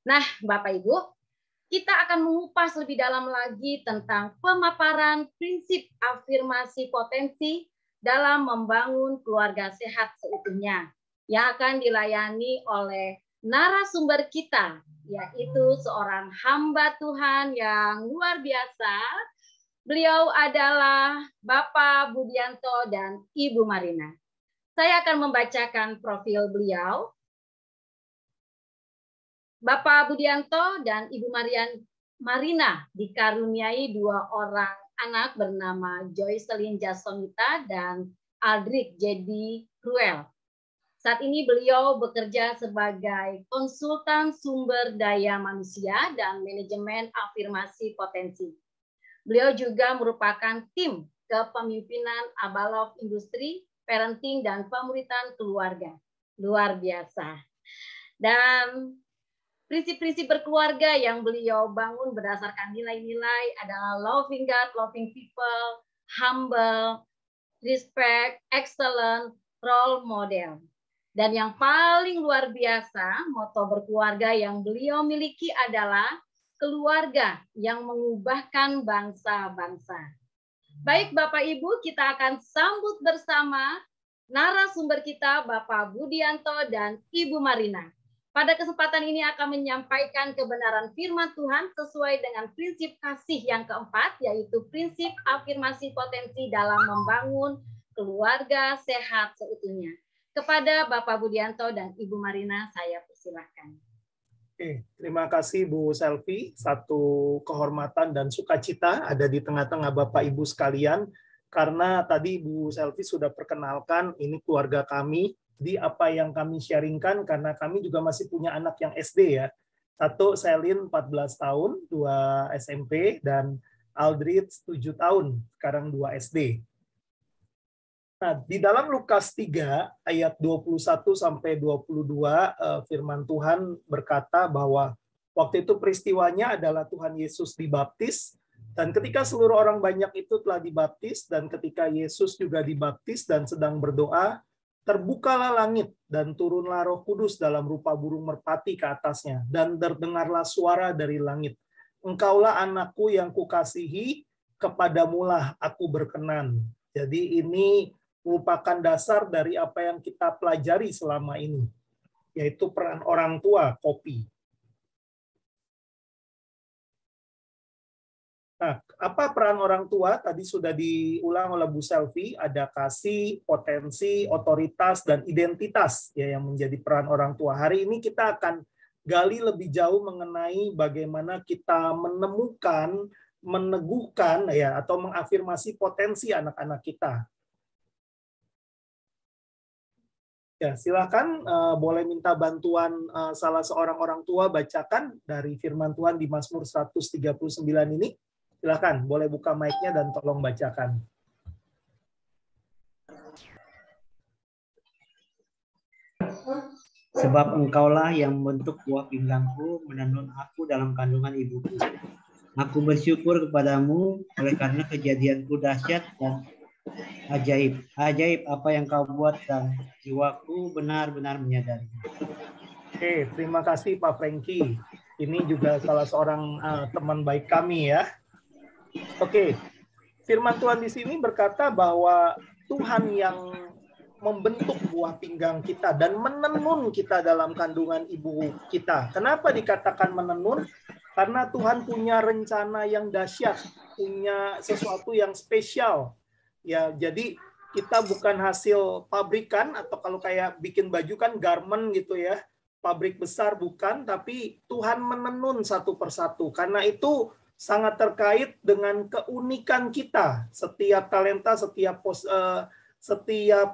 Nah, Bapak Ibu, kita akan mengupas lebih dalam lagi tentang pemaparan prinsip afirmasi potensi dalam membangun keluarga sehat seutuhnya yang akan dilayani oleh narasumber kita, yaitu seorang hamba Tuhan yang luar biasa. Beliau adalah Bapak Budianto dan Ibu Marina. Saya akan membacakan profil beliau. Bapak Budianto dan Ibu Marina dikaruniai 2 orang anak bernama Joycelyn Jasonita dan Aldrich Jedi Cruel. Saat ini beliau bekerja sebagai konsultan sumber daya manusia dan manajemen afirmasi potensi. Beliau juga merupakan tim kepemimpinan Abalov Industri, Parenting, dan Pemuritan Keluarga. Luar biasa. Dan prinsip-prinsip berkeluarga yang beliau bangun berdasarkan nilai-nilai adalah loving God, loving people, humble, respect, excellent, role model. Dan yang paling luar biasa, moto berkeluarga yang beliau miliki adalah keluarga yang mengubahkan bangsa-bangsa. Baik Bapak Ibu, kita akan sambut bersama narasumber kita Bapak Budianto dan Ibu Marina. Pada kesempatan ini akan menyampaikan kebenaran firman Tuhan sesuai dengan prinsip kasih yang keempat, yaitu prinsip afirmasi potensi dalam membangun keluarga sehat seutuhnya. Kepada Bapak Budianto dan Ibu Marina, saya persilahkan. Oke, terima kasih Bu Selvi. Satu kehormatan dan sukacita ada di tengah-tengah Bapak Ibu sekalian. Karena tadi Bu Selvi sudah perkenalkan ini keluarga kami. Di apa yang kami sharingkan, karena kami juga masih punya anak yang SD ya. Satu Selin 14 tahun, 2 SMP, dan Aldrich 7 tahun, sekarang 2 SD. Nah, di dalam Lukas 3 ayat 21 sampai 22 firman Tuhan berkata bahwa waktu itu peristiwanya adalah Tuhan Yesus dibaptis, dan ketika seluruh orang banyak itu telah dibaptis, dan ketika Yesus juga dibaptis dan sedang berdoa, terbukalah langit dan turunlah Roh Kudus dalam rupa burung merpati ke atasnya, dan terdengarlah suara dari langit, "Engkaulah anakku yang kukasihi, kepadamulah aku berkenan." Jadi ini merupakan dasar dari apa yang kita pelajari selama ini, yaitu peran orang tua, kopi. Nah, apa peran orang tua? Tadi sudah diulang oleh Bu Selvi, ada kasih, potensi, otoritas, dan identitas ya yang menjadi peran orang tua. Hari ini kita akan gali lebih jauh mengenai bagaimana kita menemukan, meneguhkan ya atau mengafirmasi potensi anak-anak kita. Ya, silakan boleh minta bantuan salah seorang orang tua bacakan dari firman Tuhan di Mazmur 139 ini. Silakan, boleh buka mic-nya dan tolong bacakan. Sebab engkaulah yang membentuk buah pinggangku, menenun aku dalam kandungan ibuku. Aku bersyukur kepadamu oleh karena kejadianku dahsyat dan ajaib. Ajaib apa yang kau buat dan jiwaku benar-benar menyadari. Oke, terima kasih Pak Franky. Ini juga salah seorang teman baik kami ya. Oke, firman Tuhan di sini berkata bahwa Tuhan yang membentuk buah pinggang kita dan menenun kita dalam kandungan ibu kita. Kenapa dikatakan menenun? Karena Tuhan punya rencana yang dahsyat, punya sesuatu yang spesial. Ya, jadi kita bukan hasil pabrikan atau kalau kayak bikin baju kan garment gitu ya. Pabrik besar bukan, tapi Tuhan menenun satu persatu. Karena itu sangat terkait dengan keunikan kita. Setiap talenta, setiap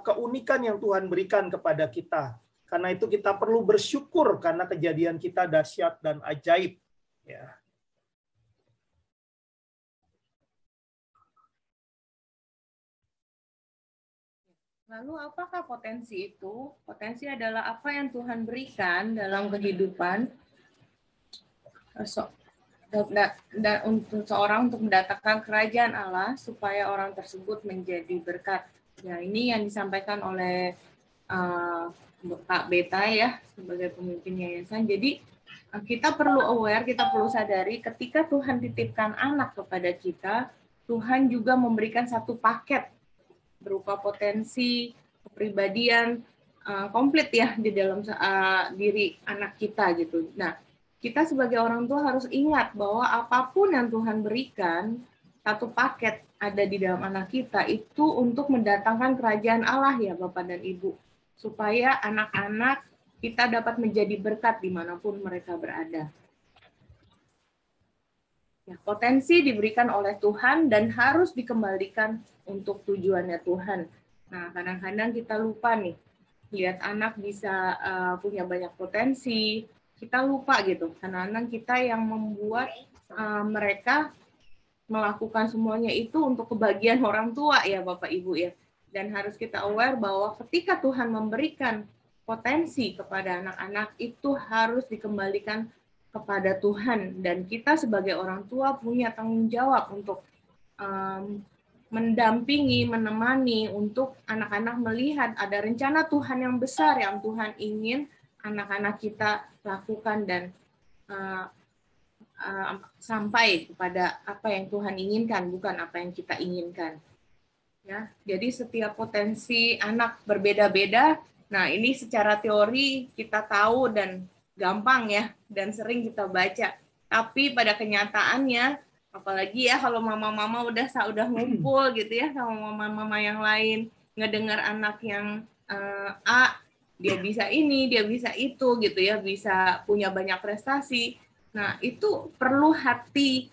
keunikan yang Tuhan berikan kepada kita. Karena itu kita perlu bersyukur karena kejadian kita dahsyat dan ajaib. Ya. Lalu apakah potensi itu? Potensi adalah apa yang Tuhan berikan dalam kehidupan dan untuk seorang untuk mendatangkan kerajaan Allah supaya orang tersebut menjadi berkat. Ya, ini yang disampaikan oleh Kak Beta ya sebagai pemimpin yayasan. Jadi kita perlu aware, kita perlu sadari ketika Tuhan titipkan anak kepada kita, Tuhan juga memberikan satu paket berupa potensi, kepribadian komplit ya di dalam diri anak kita gitu. Nah, kita sebagai orang tua harus ingat bahwa apapun yang Tuhan berikan, satu paket ada di dalam anak kita itu untuk mendatangkan kerajaan Allah ya Bapak dan Ibu. Supaya anak-anak kita dapat menjadi berkat dimanapun mereka berada. Ya, potensi diberikan oleh Tuhan dan harus dikembalikan untuk tujuannya Tuhan. Nah, kadang-kadang kita lupa nih, lihat anak bisa punya banyak potensi, kita lupa gitu. Kadang-kadang kita yang membuat mereka melakukan semuanya itu untuk kebahagiaan orang tua ya Bapak Ibu ya. Dan harus kita aware bahwa ketika Tuhan memberikan potensi kepada anak-anak itu harus dikembalikan kepada Tuhan, dan kita sebagai orang tua punya tanggung jawab untuk mendampingi, menemani untuk anak-anak melihat ada rencana Tuhan yang besar yang Tuhan ingin anak-anak kita lakukan dan sampai kepada apa yang Tuhan inginkan, bukan apa yang kita inginkan. Ya, jadi setiap potensi anak berbeda-beda. Nah, ini secara teori kita tahu dan gampang ya, dan sering kita baca. Tapi pada kenyataannya, apalagi ya kalau mama-mama udah ngumpul gitu ya sama mama-mama yang lain, ngedengar anak yang A, dia bisa ini, dia bisa itu gitu ya, bisa punya banyak prestasi. Nah, itu perlu hati,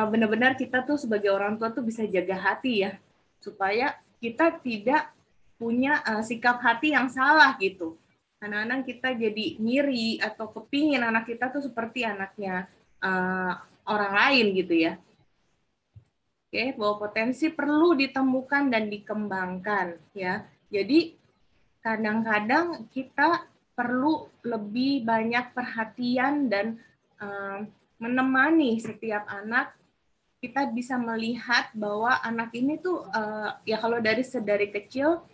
benar-benar kita tuh sebagai orang tua tuh bisa jaga hati ya, supaya kita tidak punya sikap hati yang salah gitu. Kadang-kadang kita jadi ngiri atau kepingin anak kita tuh seperti anaknya orang lain gitu ya. Oke, bahwa potensi perlu ditemukan dan dikembangkan ya. Jadi kadang-kadang kita perlu lebih banyak perhatian dan menemani setiap anak. Kita bisa melihat bahwa anak ini tuh ya kalau dari kecil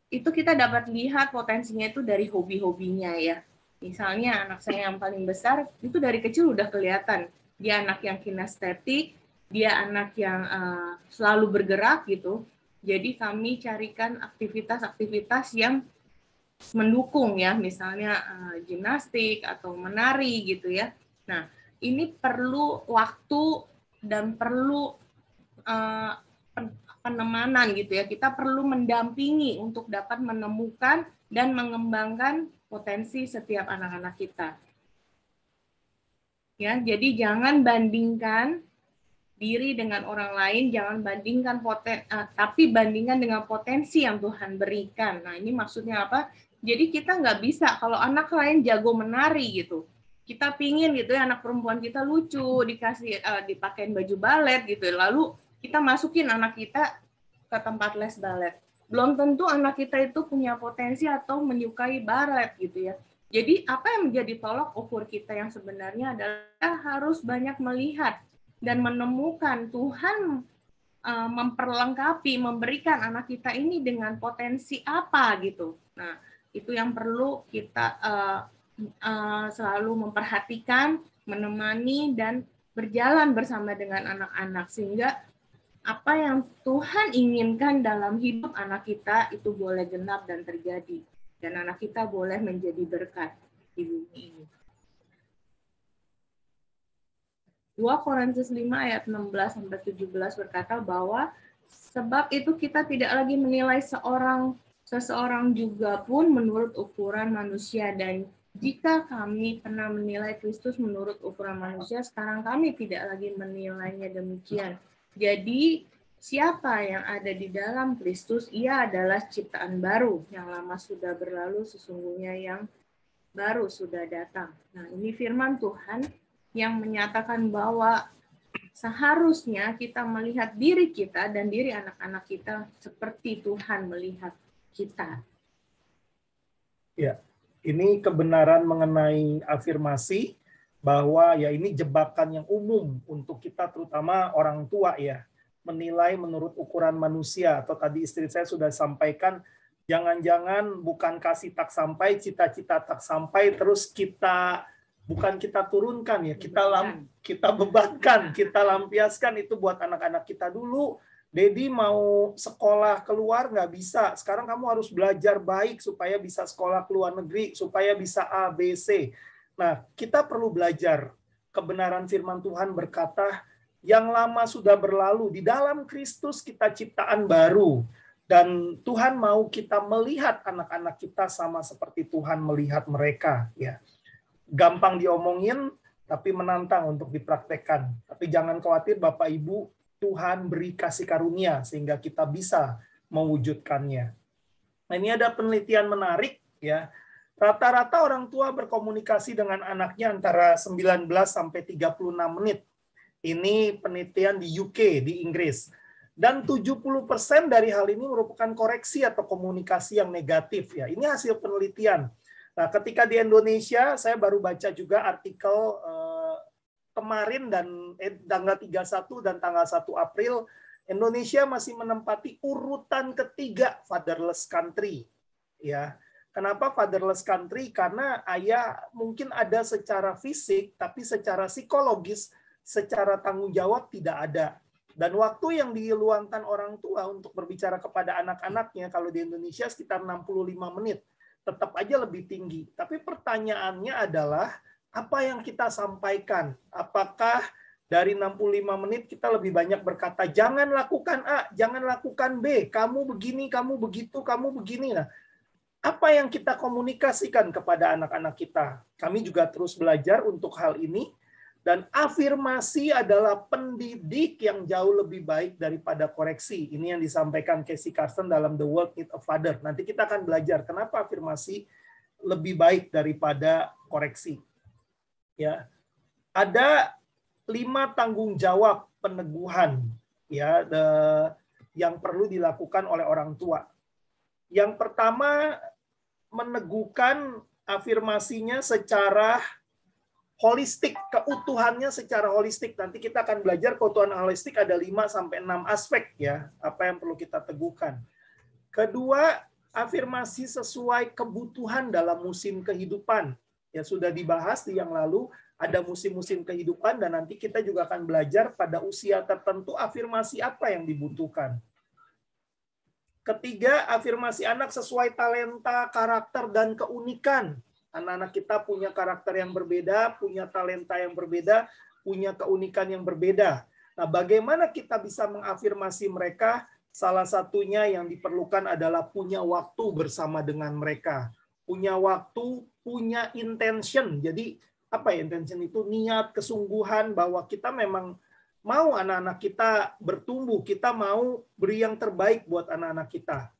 itu kita dapat lihat potensinya itu dari hobi-hobinya ya. Misalnya anak saya yang paling besar itu dari kecil udah kelihatan dia anak yang kinestetik, dia anak yang selalu bergerak gitu. Jadi kami carikan aktivitas-aktivitas yang mendukung ya, misalnya gimnastik atau menari gitu ya. Nah, ini perlu waktu dan perlu penemanan gitu ya. Kita perlu mendampingi untuk dapat menemukan dan mengembangkan potensi setiap anak-anak kita. Ya, jadi jangan bandingkan diri dengan orang lain, jangan bandingkan tapi bandingkan dengan potensi yang Tuhan berikan. Nah, ini maksudnya apa? Jadi kita nggak bisa kalau anak lain jago menari gitu. Kita pingin gitu ya anak perempuan kita lucu, dikasih dipakein baju balet gitu. Lalu kita masukin anak kita ke tempat les balet. Belum tentu anak kita itu punya potensi atau menyukai balet gitu ya. Jadi apa yang menjadi tolak ukur kita yang sebenarnya adalah harus banyak melihat dan menemukan Tuhan memperlengkapi, memberikan anak kita ini dengan potensi apa gitu. Nah, itu yang perlu kita selalu memperhatikan, menemani, dan berjalan bersama dengan anak-anak sehingga apa yang Tuhan inginkan dalam hidup anak kita itu boleh genap dan terjadi. Dan anak kita boleh menjadi berkat di bumi ini. 2 Korintus 5 ayat 16-17 berkata bahwa sebab itu kita tidak lagi menilai seseorang juga pun menurut ukuran manusia, dan jika kami pernah menilai Kristus menurut ukuran manusia, sekarang kami tidak lagi menilainya demikian. Jadi siapa yang ada di dalam Kristus, ia adalah ciptaan baru, yang lama sudah berlalu, sesungguhnya yang baru sudah datang. Nah, ini firman Tuhan yang menyatakan bahwa seharusnya kita melihat diri kita dan diri anak-anak kita seperti Tuhan melihat kita. Ya, ini kebenaran mengenai afirmasi bahwa ya ini jebakan yang umum untuk kita terutama orang tua ya, menilai menurut ukuran manusia, atau tadi istri saya sudah sampaikan, jangan-jangan bukan kasih tak sampai, cita-cita tak sampai, terus kita bukan kita turunkan ya, kita bebankan, kita lampiaskan itu buat anak-anak kita dulu. Dedi mau sekolah keluar nggak bisa, sekarang kamu harus belajar baik supaya bisa sekolah ke luar negeri, supaya bisa A, B, C. Nah, kita perlu belajar. Kebenaran firman Tuhan berkata, yang lama sudah berlalu, di dalam Kristus kita ciptaan baru. Dan Tuhan mau kita melihat anak-anak kita sama seperti Tuhan melihat mereka. Ya, gampang diomongin, tapi menantang untuk dipraktekkan. Tapi jangan khawatir Bapak Ibu, Tuhan beri kasih karunia sehingga kita bisa mewujudkannya. Nah, ini ada penelitian menarik ya. Rata-rata orang tua berkomunikasi dengan anaknya antara 19 sampai 36 menit. Ini penelitian di UK, di Inggris. Dan 70% dari hal ini merupakan koreksi atau komunikasi yang negatif ya. Ini hasil penelitian. Nah, ketika di Indonesia, saya baru baca juga artikel kemarin dan tanggal 31 dan tanggal 1 April, Indonesia masih menempati urutan ketiga fatherless country. Ya, kenapa fatherless country? Karena ayah mungkin ada secara fisik, tapi secara psikologis, secara tanggung jawab tidak ada. Dan waktu yang diluangkan orang tua untuk berbicara kepada anak-anaknya, kalau di Indonesia sekitar 65 menit, tetap aja lebih tinggi. Tapi pertanyaannya adalah, apa yang kita sampaikan? Apakah dari 65 menit kita lebih banyak berkata, jangan lakukan A, jangan lakukan B, kamu begini, kamu begitu, kamu begini. Nah, apa yang kita komunikasikan kepada anak-anak kita? Kami juga terus belajar untuk hal ini, dan afirmasi adalah pendidik yang jauh lebih baik daripada koreksi. Ini yang disampaikan Casey Carson dalam The World Need a Father. Nanti kita akan belajar kenapa afirmasi lebih baik daripada koreksi. Ya, ada 5 tanggung jawab peneguhan ya yang perlu dilakukan oleh orang tua. Yang pertama, meneguhkan afirmasinya secara holistik, keutuhannya secara holistik. Nanti kita akan belajar keutuhan holistik ada 5 sampai 6 aspek ya, apa yang perlu kita teguhkan. Kedua, afirmasi sesuai kebutuhan dalam musim kehidupan. Ya, sudah dibahas di yang lalu, ada musim-musim kehidupan, dan nanti kita juga akan belajar pada usia tertentu afirmasi apa yang dibutuhkan. Ketiga, afirmasi anak sesuai talenta, karakter, dan keunikan. Anak-anak kita punya karakter yang berbeda, punya talenta yang berbeda, punya keunikan yang berbeda. Nah, bagaimana kita bisa mengafirmasi mereka? Salah satunya yang diperlukan adalah punya waktu bersama dengan mereka. Punya waktu, punya intention. Jadi apa ya intention itu? Niat, kesungguhan bahwa kita memang mau anak-anak kita bertumbuh, kita mau beri yang terbaik buat anak-anak kita.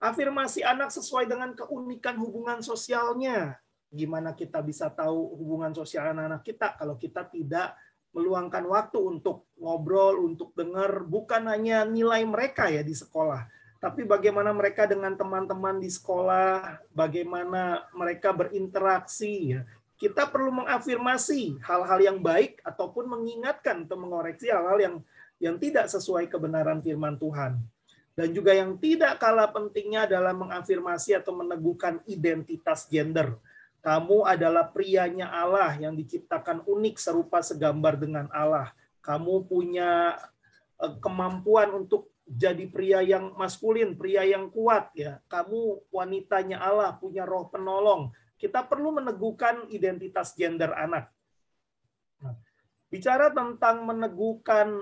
Afirmasi anak sesuai dengan keunikan hubungan sosialnya. Gimana kita bisa tahu hubungan sosial anak-anak kita kalau kita tidak meluangkan waktu untuk ngobrol, untuk dengar, bukan hanya nilai mereka ya di sekolah, tapi bagaimana mereka dengan teman-teman di sekolah, bagaimana mereka berinteraksi. Ya. Kita perlu mengafirmasi hal-hal yang baik ataupun mengingatkan atau mengoreksi hal-hal yang tidak sesuai kebenaran firman Tuhan. Dan juga yang tidak kalah pentingnya adalah mengafirmasi atau meneguhkan identitas gender. Kamu adalah prianya Allah yang diciptakan unik serupa segambar dengan Allah. Kamu punya kemampuan untuk jadi pria yang maskulin, pria yang kuat ya. Kamu wanitanya Allah, punya roh penolong. Kita perlu meneguhkan identitas gender anak. Nah, bicara tentang meneguhkan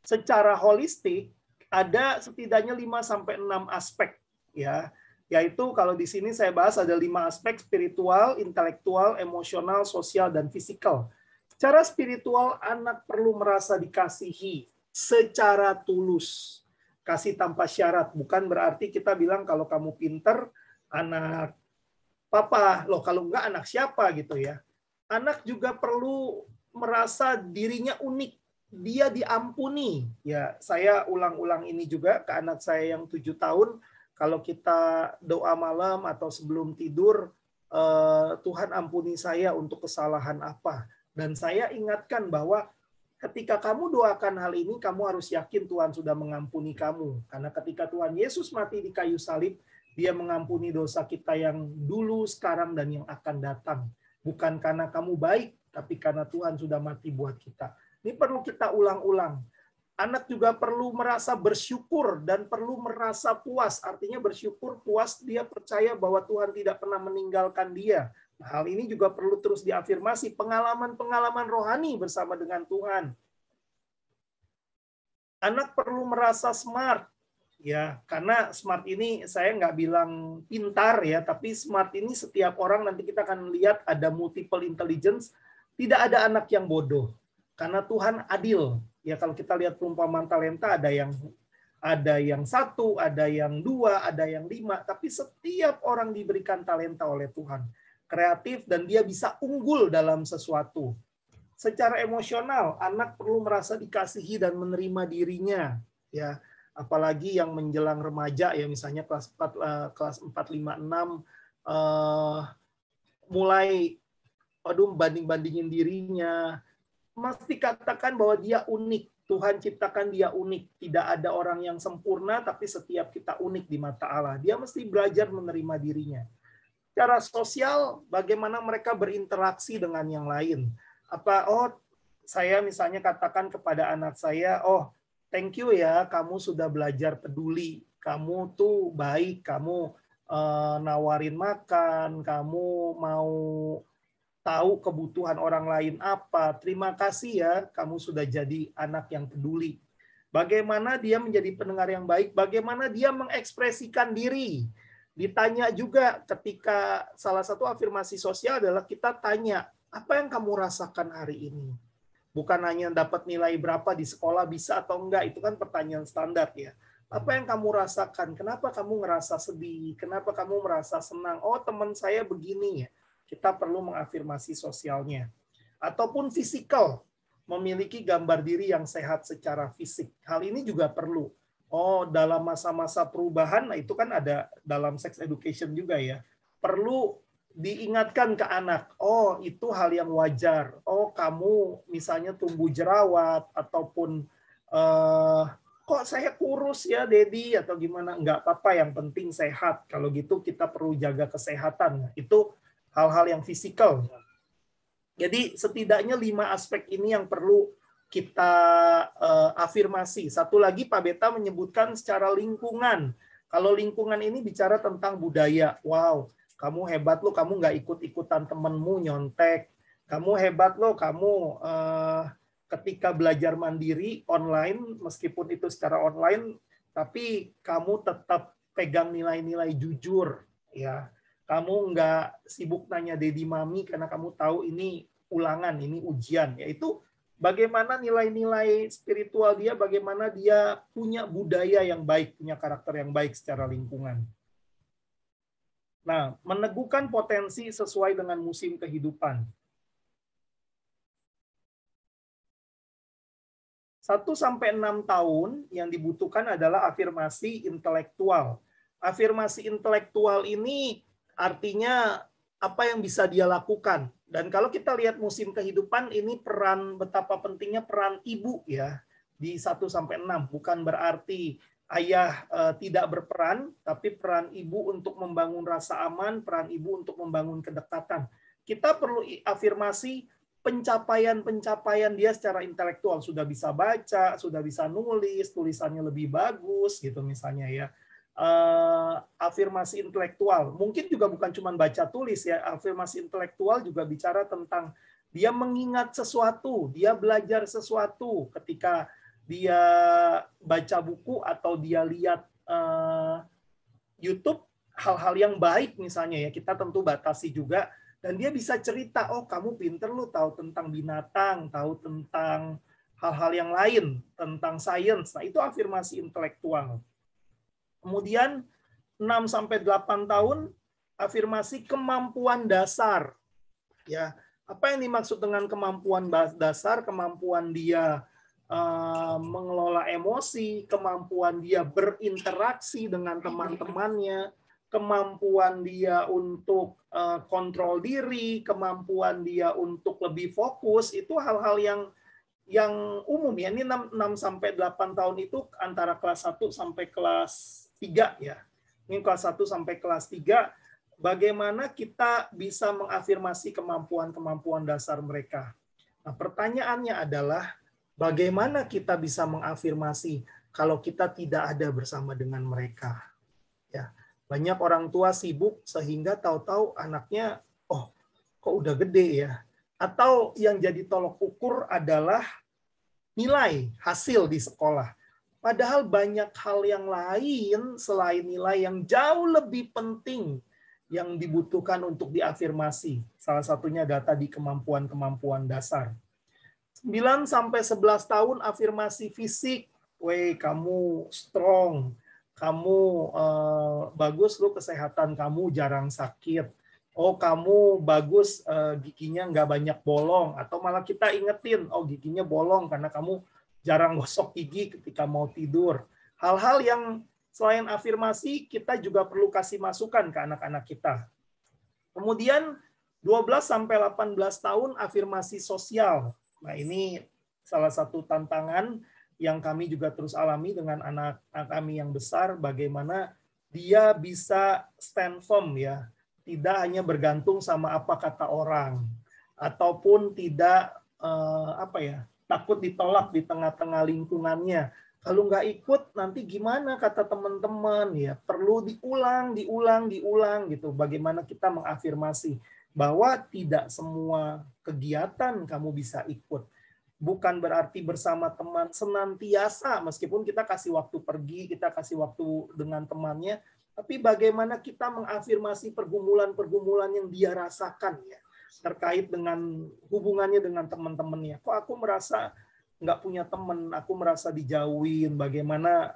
secara holistik, ada setidaknya 5 sampai 6 aspek ya. Yaitu kalau di sini saya bahas ada 5 aspek: spiritual, intelektual, emosional, sosial, dan fisikal. Secara spiritual, anak perlu merasa dikasihi secara tulus. Kasih tanpa syarat. Bukan berarti kita bilang kalau kamu pinter, anak papa. Loh, kalau enggak anak siapa gitu ya. Anak juga perlu merasa dirinya unik. Dia diampuni. Ya, saya ulang-ulang ini juga ke anak saya yang 7 tahun. Kalau kita doa malam atau sebelum tidur, Tuhan ampuni saya untuk kesalahan apa. Dan saya ingatkan bahwa ketika kamu doakan hal ini, kamu harus yakin Tuhan sudah mengampuni kamu. Karena ketika Tuhan Yesus mati di kayu salib, Dia mengampuni dosa kita yang dulu, sekarang, dan yang akan datang. Bukan karena kamu baik, tapi karena Tuhan sudah mati buat kita. Ini perlu kita ulang-ulang. Anak juga perlu merasa bersyukur dan perlu merasa puas. Artinya bersyukur, puas, dia percaya bahwa Tuhan tidak pernah meninggalkan dia. Nah, hal ini juga perlu terus diafirmasi, pengalaman-pengalaman rohani bersama dengan Tuhan. Anak perlu merasa smart. Ya, karena smart ini saya nggak bilang pintar ya, tapi smart ini setiap orang nanti kita akan lihat ada multiple intelligence. Tidak ada anak yang bodoh. Karena Tuhan adil. Ya kalau kita lihat perumpamaan talenta ada yang 1, ada yang 2, ada yang 5, tapi setiap orang diberikan talenta oleh Tuhan. Kreatif dan dia bisa unggul dalam sesuatu. Secara emosional, anak perlu merasa dikasihi dan menerima dirinya. Ya, apalagi yang menjelang remaja ya misalnya kelas 4, kelas 4, 5, 6 mulai banding-bandingin dirinya. Mesti katakan bahwa dia unik. Tuhan ciptakan dia unik. Tidak ada orang yang sempurna, tapi setiap kita unik di mata Allah. Dia mesti belajar menerima dirinya. Secara sosial, bagaimana mereka berinteraksi dengan yang lain. Saya misalnya katakan kepada anak saya, thank you ya, kamu sudah belajar peduli. Kamu tuh baik, kamu nawarin makan, kamu mau tahu kebutuhan orang lain apa. Terima kasih ya, kamu sudah jadi anak yang peduli. Bagaimana dia menjadi pendengar yang baik, bagaimana dia mengekspresikan diri. Ditanya juga ketika salah satu afirmasi sosial adalah kita tanya, apa yang kamu rasakan hari ini? Bukan hanya dapat nilai berapa di sekolah bisa atau enggak, itu kan pertanyaan standar ya. Apa yang kamu rasakan? Kenapa kamu ngerasa sedih? Kenapa kamu merasa senang? Oh, teman saya begini ya. Kita perlu mengafirmasi sosialnya. Ataupun fisikal, memiliki gambar diri yang sehat secara fisik. Hal ini juga perlu. Dalam masa-masa perubahan, nah itu kan ada dalam sex education juga ya. Perlu diingatkan ke anak, itu hal yang wajar. Kamu misalnya tumbuh jerawat, ataupun kok saya kurus ya, Dedi, atau gimana. Enggak apa-apa, yang penting sehat. Kalau gitu kita perlu jaga kesehatan. Itu hal-hal yang fisikal. Jadi setidaknya 5 aspek ini yang perlu kita afirmasi. Satu lagi Pak Beta menyebutkan secara lingkungan. Kalau lingkungan ini bicara tentang budaya. Wow, kamu hebat loh, kamu nggak ikut-ikutan temenmu nyontek. Kamu hebat loh, kamu ketika belajar mandiri online, meskipun itu secara online, tapi kamu tetap pegang nilai-nilai jujur. Ya. Kamu nggak sibuk nanya Dedi Mami karena kamu tahu ini ulangan, ini ujian. Yaitu bagaimana nilai-nilai spiritual dia, bagaimana dia punya budaya yang baik, punya karakter yang baik secara lingkungan. Nah, meneguhkan potensi sesuai dengan musim kehidupan. 1-6 tahun yang dibutuhkan adalah afirmasi intelektual. Afirmasi intelektual ini artinya apa yang bisa dia lakukan. Dan kalau kita lihat musim kehidupan, ini betapa pentingnya peran ibu ya di 1-6. Bukan berarti ayah tidak berperan, tapi peran ibu untuk membangun rasa aman, peran ibu untuk membangun kedekatan. Kita perlu afirmasi pencapaian-pencapaian dia secara intelektual. Sudah bisa baca, sudah bisa nulis, tulisannya lebih bagus gitu misalnya ya. Afirmasi intelektual. Mungkin juga bukan cuma baca tulis ya. Afirmasi intelektual juga bicara tentang dia mengingat sesuatu, dia belajar sesuatu ketika dia baca buku atau dia lihat YouTube hal-hal yang baik misalnya ya. Kita tentu batasi juga dan dia bisa cerita, kamu pinter lu tahu tentang binatang, tahu tentang hal-hal yang lain, tentang sains. Nah, itu afirmasi intelektual. Kemudian 6-8 tahun afirmasi kemampuan dasar. Ya, apa yang dimaksud dengan kemampuan dasar? Kemampuan dia mengelola emosi, kemampuan dia berinteraksi dengan teman-temannya, kemampuan dia untuk kontrol diri, kemampuan dia untuk lebih fokus, itu hal-hal yang umum ya. Ini 6-8 tahun itu antara kelas 1 sampai kelas 3 ya. Ini kelas 1 sampai kelas 3 bagaimana kita bisa mengafirmasi kemampuan-kemampuan dasar mereka. Nah, pertanyaannya adalah bagaimana kita bisa mengafirmasi kalau kita tidak ada bersama dengan mereka. Ya, banyak orang tua sibuk sehingga tahu-tahu anaknya, oh, kok udah gede ya. Atau yang jadi tolok ukur adalah nilai hasil di sekolah. Padahal banyak hal yang lain selain nilai yang jauh lebih penting yang dibutuhkan untuk diafirmasi. Salah satunya data di kemampuan-kemampuan dasar. 9 sampai 11 tahun afirmasi fisik. Weh, kamu strong. Kamu bagus, lu kesehatan kamu jarang sakit. Oh, kamu bagus, giginya nggak banyak bolong. Atau malah kita ingetin, oh giginya bolong karena kamu jarang gosok gigi ketika mau tidur. Hal-hal yang selain afirmasi, kita juga perlu kasih masukan ke anak-anak kita. Kemudian 12 sampai 18 tahun afirmasi sosial. Nah, ini salah satu tantangan yang kami juga terus alami dengan anak kami yang besar, bagaimana dia bisa stand firm ya, tidak hanya bergantung sama apa kata orang, ataupun tidak takut ditolak di tengah-tengah lingkungannya. Kalau nggak ikut nanti gimana kata teman-teman ya, perlu diulang gitu. Bagaimana kita mengafirmasi bahwa tidak semua kegiatan kamu bisa ikut. Bukan berarti bersama teman senantiasa, meskipun kita kasih waktu pergi, kita kasih waktu dengan temannya, tapi bagaimana kita mengafirmasi pergumulan-pergumulan yang dia rasakan ya, terkait dengan hubungannya dengan teman-temannya. Kok aku merasa nggak punya teman, aku merasa dijauhin. Bagaimana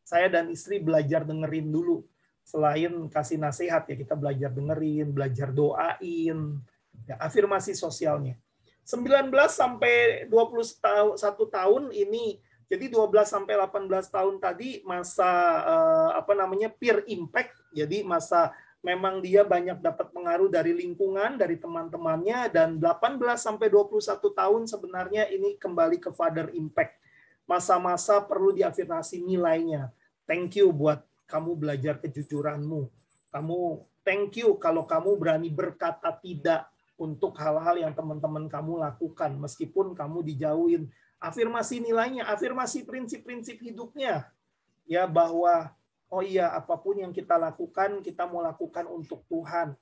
saya dan istri belajar dengerin dulu. Selain kasih nasihat ya, kita belajar dengerin, belajar doain, ya, afirmasi sosialnya. 19 sampai 21 tahun ini, jadi 12 sampai 18 tahun tadi masa peer impact, jadi masa memang dia banyak dapat pengaruh dari lingkungan, dari teman-temannya, dan 18 sampai 21 tahun sebenarnya ini kembali ke father impact. Masa-masa perlu diafirmasi nilainya. Thank you buat kamu belajar kejujuranmu. Thank you kalau kamu berani berkata tidak untuk hal-hal yang teman-teman kamu lakukan, meskipun kamu dijauhin. Afirmasi nilainya, afirmasi prinsip-prinsip hidupnya. Ya, bahwa oh iya, apapun yang kita lakukan, kita mau lakukan untuk Tuhan.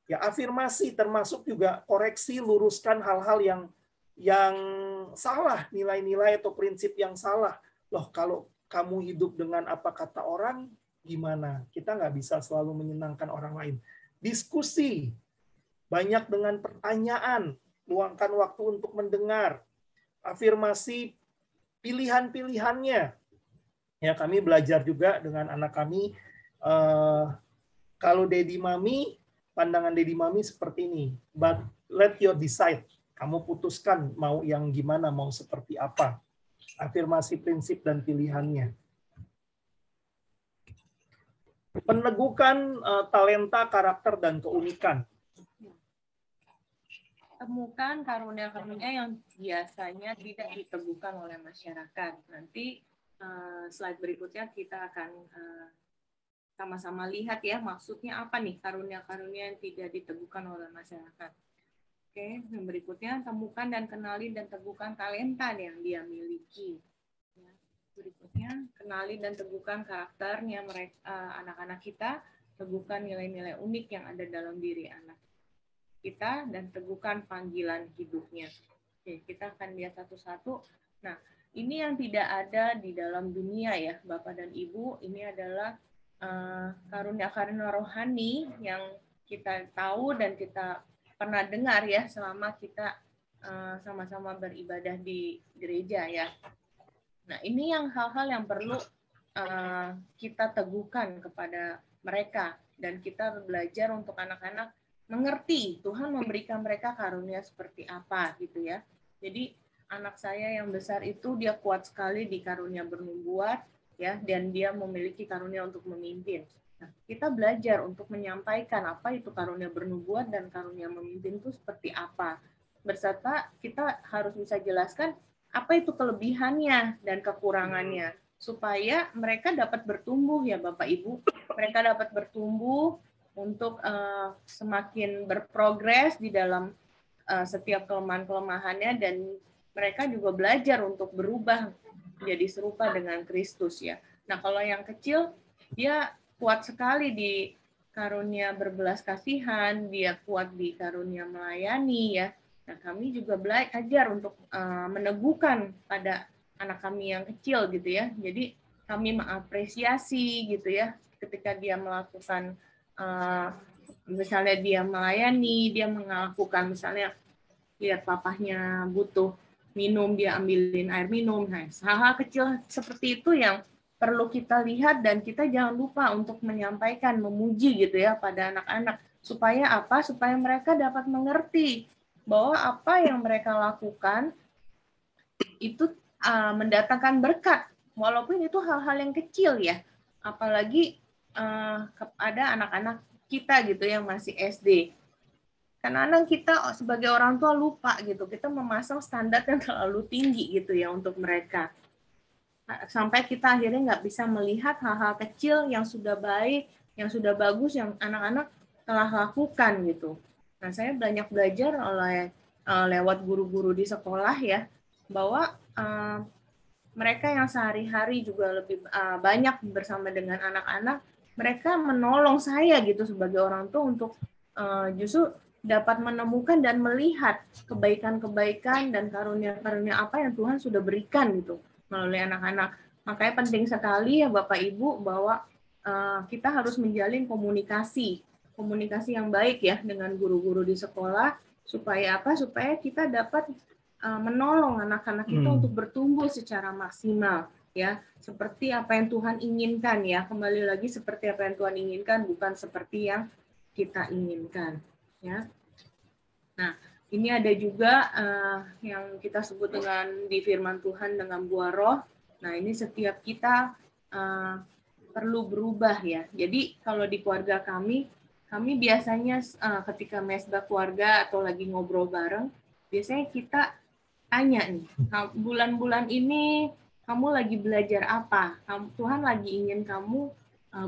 Ya, afirmasi termasuk juga koreksi, luruskan hal-hal yang salah, nilai-nilai atau prinsip yang salah. Loh, kalau kamu hidup dengan apa kata orang, gimana? Kita nggak bisa selalu menyenangkan orang lain. Diskusi, banyak dengan pertanyaan, luangkan waktu untuk mendengar. Afirmasi pilihan-pilihannya. Ya, kami belajar juga dengan anak kami, kalau Daddy Mami, pandangan Daddy Mami seperti ini. But let your decide. Kamu putuskan mau yang gimana, mau seperti apa. Afirmasi prinsip dan pilihannya. Penegukan talenta, karakter, dan keunikan. Temukan karunia-karunia yang biasanya tidak diteguhkan oleh masyarakat. Nanti slide berikutnya kita akan sama-sama lihat ya, maksudnya apa nih karunia-karunia yang tidak diteguhkan oleh masyarakat. Oke, yang berikutnya temukan dan kenali dan teguhkan talenta yang dia miliki. Ya, berikutnya kenali dan teguhkan karakternya mereka, anak-anak kita, teguhkan nilai-nilai unik yang ada dalam diri anak kita, dan teguhkan panggilan hidupnya. Oke, kita akan lihat satu-satu. Nah, ini yang tidak ada di dalam dunia ya, Bapak dan Ibu. Ini adalah karunia-karunia rohani yang kita tahu dan kita pernah dengar ya selama kita sama-sama beribadah di gereja ya. Nah, ini yang hal-hal yang perlu kita teguhkan kepada mereka, dan kita belajar untuk anak-anak mengerti Tuhan memberikan mereka karunia seperti apa gitu ya. Jadi anak saya yang besar itu dia kuat sekali di karunia bernubuat ya, dan dia memiliki karunia untuk memimpin. Nah, kita belajar untuk menyampaikan apa itu karunia bernubuat dan karunia memimpin itu seperti apa. Berserta kita harus bisa jelaskan apa itu kelebihannya dan kekurangannya, supaya mereka dapat bertumbuh ya Bapak Ibu. Mereka dapat bertumbuh untuk semakin berprogres di dalam setiap kelemahan-kelemahannya, dan mereka juga belajar untuk berubah menjadi serupa dengan Kristus ya. Nah, kalau yang kecil dia kuat sekali di karunia berbelas kasihan, dia kuat di karunia melayani ya. Nah, kami juga belajar untuk meneguhkan pada anak kami yang kecil gitu ya. Jadi kami mengapresiasi gitu ya ketika dia melakukan misalnya dia melayani, dia melakukan misalnya lihat papahnya butuh minum, dia ambilin air minum. Nah, hal-hal kecil seperti itu yang perlu kita lihat, dan kita jangan lupa untuk menyampaikan, memuji gitu ya pada anak-anak. Supaya apa? Supaya mereka dapat mengerti bahwa apa yang mereka lakukan itu mendatangkan berkat. Walaupun itu hal-hal yang kecil ya. Apalagi kepada anak-anak kita gitu yang masih SD. Kadang-kadang kita sebagai orang tua lupa gitu, kita memasang standar yang terlalu tinggi gitu ya untuk mereka. Sampai kita akhirnya nggak bisa melihat hal-hal kecil yang sudah baik, yang sudah bagus, yang anak-anak telah lakukan gitu. Nah, saya banyak belajar lewat guru-guru di sekolah ya, bahwa mereka yang sehari-hari juga lebih banyak bersama dengan anak-anak, mereka menolong saya gitu sebagai orang tua untuk justru dapat menemukan dan melihat kebaikan-kebaikan dan karunia-karunia apa yang Tuhan sudah berikan gitu melalui anak-anak. Makanya penting sekali ya Bapak Ibu bahwa kita harus menjalin komunikasi yang baik ya dengan guru-guru di sekolah, supaya apa? Supaya kita dapat menolong anak-anak kita untuk bertumbuh secara maksimal ya, seperti apa yang Tuhan inginkan ya. Kembali lagi, seperti apa yang Tuhan inginkan, bukan seperti yang kita inginkan. Ya. Nah, ini ada juga yang kita sebut dengan di firman Tuhan dengan buah roh. Nah, ini setiap kita perlu berubah ya. Jadi kalau di keluarga kami biasanya ketika mesbah keluarga atau lagi ngobrol bareng, biasanya kita tanya nih, bulan-bulan ini kamu lagi belajar apa? Tuhan lagi ingin kamu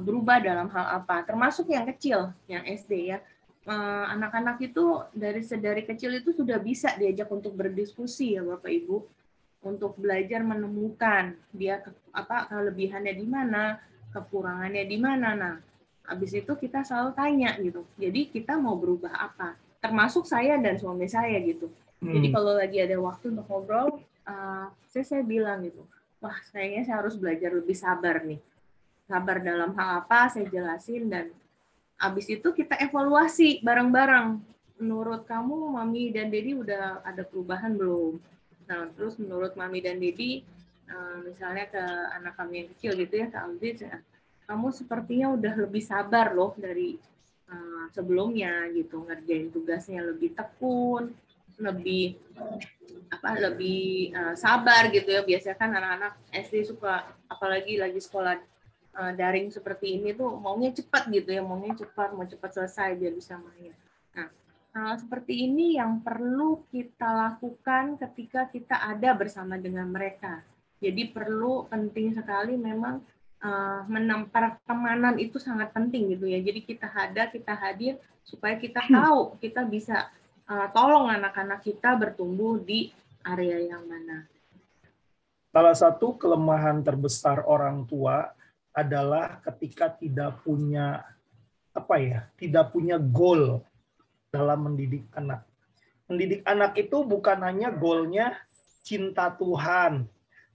berubah dalam hal apa? Termasuk yang kecil, yang SD ya. Anak-anak itu dari kecil itu sudah bisa diajak untuk berdiskusi ya Bapak Ibu, untuk belajar menemukan dia kelebihannya di mana, kekurangannya di mana. Nah, habis itu kita selalu tanya gitu. Jadi kita mau berubah apa? Termasuk saya dan suami saya gitu. Jadi kalau lagi ada waktu untuk ngobrol, saya bilang gitu, wah kayaknya saya harus belajar lebih sabar nih. Sabar dalam hal apa, saya jelasin, dan habis itu kita evaluasi bareng-bareng. Menurut kamu, Mami dan Dedi udah ada perubahan belum? Nah, terus menurut Mami dan Dedi, misalnya ke anak kami yang kecil gitu ya, ke Aldit, kamu sepertinya udah lebih sabar loh dari sebelumnya gitu, ngerjain tugasnya lebih tekun, lebih sabar gitu ya. Biasanya kan anak-anak SD suka, apalagi lagi sekolah daring seperti ini tuh maunya cepat gitu ya, mau cepat selesai biar bisa main. Nah, hal seperti ini yang perlu kita lakukan ketika kita ada bersama dengan mereka. Jadi penting sekali memang pertemanan itu sangat penting gitu ya. Jadi kita hadir supaya kita tahu kita bisa tolong anak-anak kita bertumbuh di area yang mana. Salah satu kelemahan terbesar orang tua adalah ketika tidak punya goal dalam mendidik anak. Mendidik anak itu bukan hanya goalnya cinta Tuhan,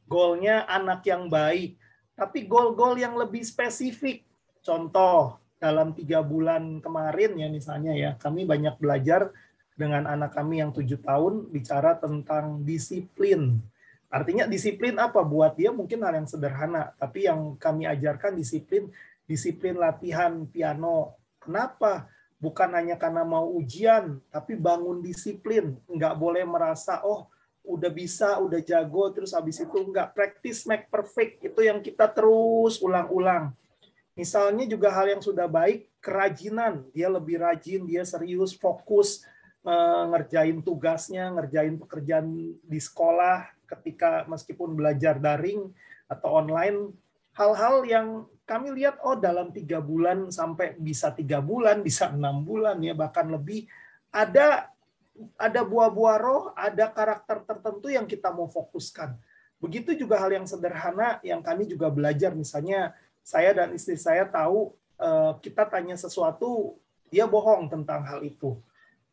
goalnya anak yang baik, tapi goal-goal yang lebih spesifik. Contoh, dalam 3 bulan kemarin ya misalnya ya, kami banyak belajar dengan anak kami yang 7 tahun bicara tentang disiplin. Artinya disiplin apa? Buat dia mungkin hal yang sederhana, tapi yang kami ajarkan disiplin latihan piano. Kenapa? Bukan hanya karena mau ujian, tapi bangun disiplin. Nggak boleh merasa, oh udah bisa, udah jago, terus habis itu nggak. Practice make perfect, itu yang kita terus ulang-ulang. Misalnya juga hal yang sudah baik, kerajinan. Dia lebih rajin, dia serius, fokus, ngerjain tugasnya, ngerjain pekerjaan di sekolah, ketika meskipun belajar daring atau online, hal-hal yang kami lihat dalam 3 bulan sampai bisa 3 bulan, bisa 6 bulan ya bahkan lebih, ada buah-buah roh, ada karakter tertentu yang kita mau fokuskan. Begitu juga hal yang sederhana yang kami juga belajar, misalnya saya dan istri saya tahu kita tanya sesuatu, dia bohong tentang hal itu.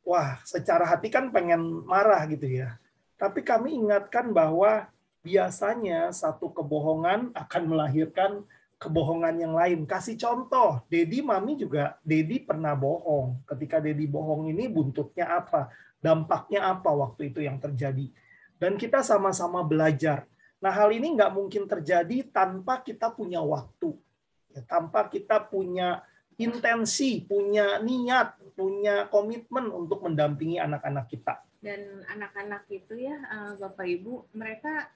Wah, secara hati kan pengen marah gitu ya. Tapi kami ingatkan bahwa biasanya satu kebohongan akan melahirkan kebohongan yang lain. Kasih contoh, Dedi, Mami juga, Dedi pernah bohong. Ketika Dedi bohong ini buntutnya apa? Dampaknya apa waktu itu yang terjadi? Dan kita sama-sama belajar. Nah, hal ini nggak mungkin terjadi tanpa kita punya waktu. Ya, tanpa kita punya intensi, punya niat, punya komitmen untuk mendampingi anak-anak kita. Dan anak-anak itu ya, Bapak Ibu, mereka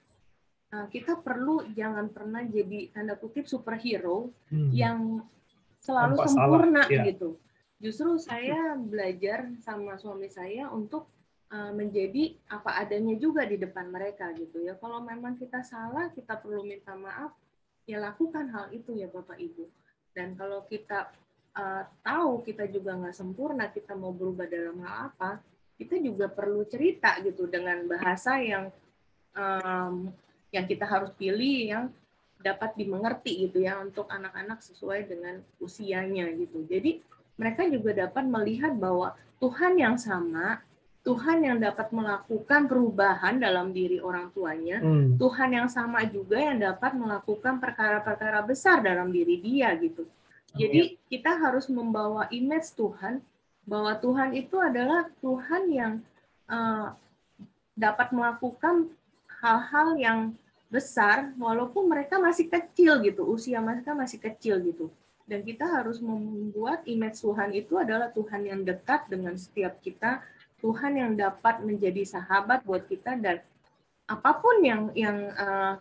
kita perlu jangan pernah jadi tanda kutip superhero yang selalu tanpa sempurna salah, ya. gitu. Justru saya belajar sama suami saya untuk menjadi apa adanya juga di depan mereka gitu ya. Kalau memang kita salah, kita perlu minta maaf, ya lakukan hal itu ya Bapak Ibu. Dan kalau kita tahu kita juga nggak sempurna, kita mau berubah dalam hal apa, kita juga perlu cerita gitu dengan bahasa yang kita harus pilih yang dapat dimengerti gitu ya untuk anak-anak sesuai dengan usianya gitu. Jadi mereka juga dapat melihat bahwa Tuhan yang sama, Tuhan yang dapat melakukan perubahan dalam diri orang tuanya, Tuhan yang sama juga yang dapat melakukan perkara-perkara besar dalam diri dia gitu. Jadi kita harus membawa image Tuhan bahwa Tuhan itu adalah Tuhan yang dapat melakukan hal-hal yang besar walaupun mereka masih kecil gitu, usia mereka masih kecil gitu. Dan kita harus membuat image Tuhan itu adalah Tuhan yang dekat dengan setiap kita, Tuhan yang dapat menjadi sahabat buat kita, dan apapun yang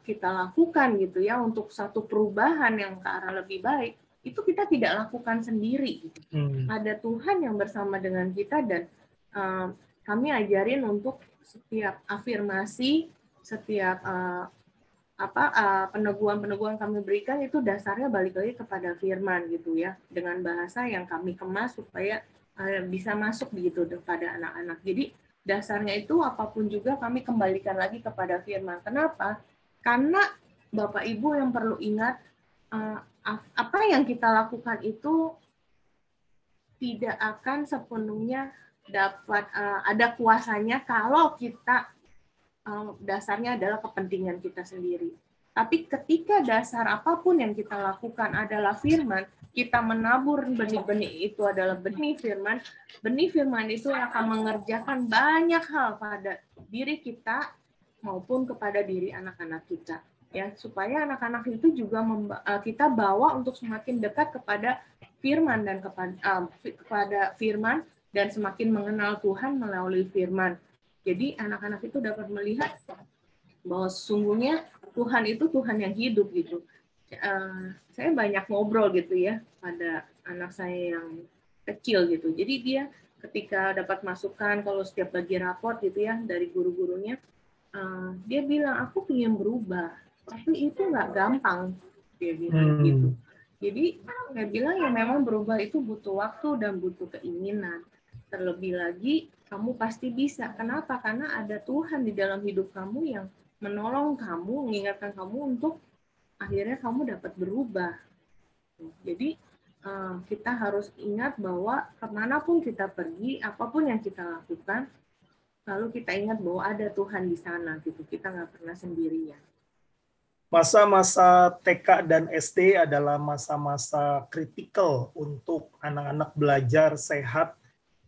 kita lakukan gitu ya untuk satu perubahan yang ke arah lebih baik, itu kita tidak lakukan sendiri gitu. Ada Tuhan yang bersama dengan kita, dan kami ajarin untuk setiap afirmasi, setiap peneguhan kami berikan itu dasarnya balik lagi kepada firman gitu ya, dengan bahasa yang kami kemas supaya bisa masuk gitu kepada anak-anak. Jadi dasarnya itu apapun juga kami kembalikan lagi kepada firman. Kenapa? Karena Bapak Ibu yang perlu ingat, apa yang kita lakukan itu tidak akan sepenuhnya dapat ada kuasanya kalau kita dasarnya adalah kepentingan kita sendiri. Tapi ketika dasar apapun yang kita lakukan adalah firman, kita menabur benih-benih itu adalah benih firman itu akan mengerjakan banyak hal pada diri kita maupun kepada diri anak-anak kita. Ya, supaya anak-anak itu juga kita bawa untuk semakin dekat kepada firman dan kepada firman dan semakin mengenal Tuhan melalui firman. Jadi anak-anak itu dapat melihat bahwa sesungguhnya Tuhan itu Tuhan yang hidup gitu. Saya banyak ngobrol gitu ya pada anak saya yang kecil gitu. Jadi dia ketika dapat masukan kalau setiap bagi raport gitu ya dari guru-gurunya, dia bilang aku ingin berubah, tapi itu nggak gampang, dia bilang gitu. Jadi saya bilang ya memang berubah itu butuh waktu dan butuh keinginan. Terlebih lagi kamu pasti bisa. Kenapa? Karena ada Tuhan di dalam hidup kamu yang menolong kamu, mengingatkan kamu untuk akhirnya kamu dapat berubah. Jadi kita harus ingat bahwa kemanapun kita pergi, apapun yang kita lakukan, lalu kita ingat bahwa ada Tuhan di sana gitu. Kita nggak pernah sendirian. Masa-masa TK dan SD adalah masa-masa kritikal untuk anak-anak belajar sehat,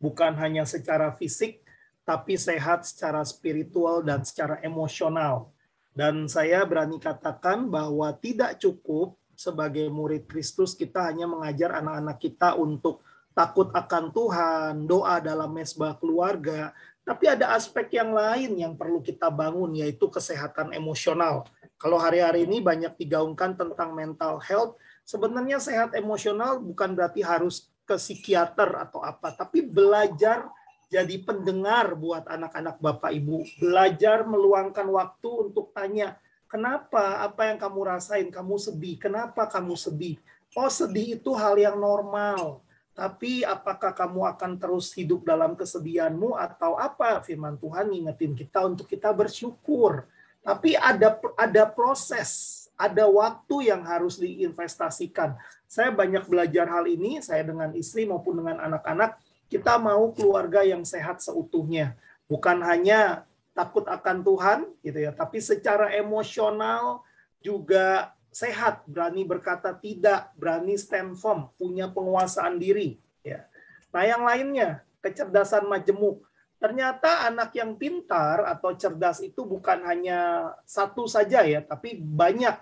bukan hanya secara fisik, tapi sehat secara spiritual dan secara emosional. Dan saya berani katakan bahwa tidak cukup sebagai murid Kristus kita hanya mengajar anak-anak kita untuk takut akan Tuhan, doa dalam mezbah keluarga, tapi ada aspek yang lain yang perlu kita bangun, yaitu kesehatan emosional. Kalau hari-hari ini banyak digaungkan tentang mental health, sebenarnya sehat emosional bukan berarti harus ke psikiater atau apa, tapi belajar jadi pendengar buat anak-anak Bapak Ibu, belajar meluangkan waktu untuk tanya, kenapa, apa yang kamu rasain, kamu sedih, kenapa kamu sedih, Oh, sedih itu hal yang normal. Tapi apakah kamu akan terus hidup dalam kesedihanmu atau apa? Firman Tuhan ngingetin kita untuk kita bersyukur. Tapi ada proses, ada waktu yang harus diinvestasikan. Saya banyak belajar hal ini, saya dengan istri maupun dengan anak-anak, kita mau keluarga yang sehat seutuhnya. Bukan hanya takut akan Tuhan, gitu ya, tapi secara emosional juga sehat, berani berkata tidak, berani stand firm, punya penguasaan diri. Ya. Nah, yang lainnya, kecerdasan majemuk. Ternyata anak yang pintar atau cerdas itu bukan hanya satu saja ya, tapi banyak.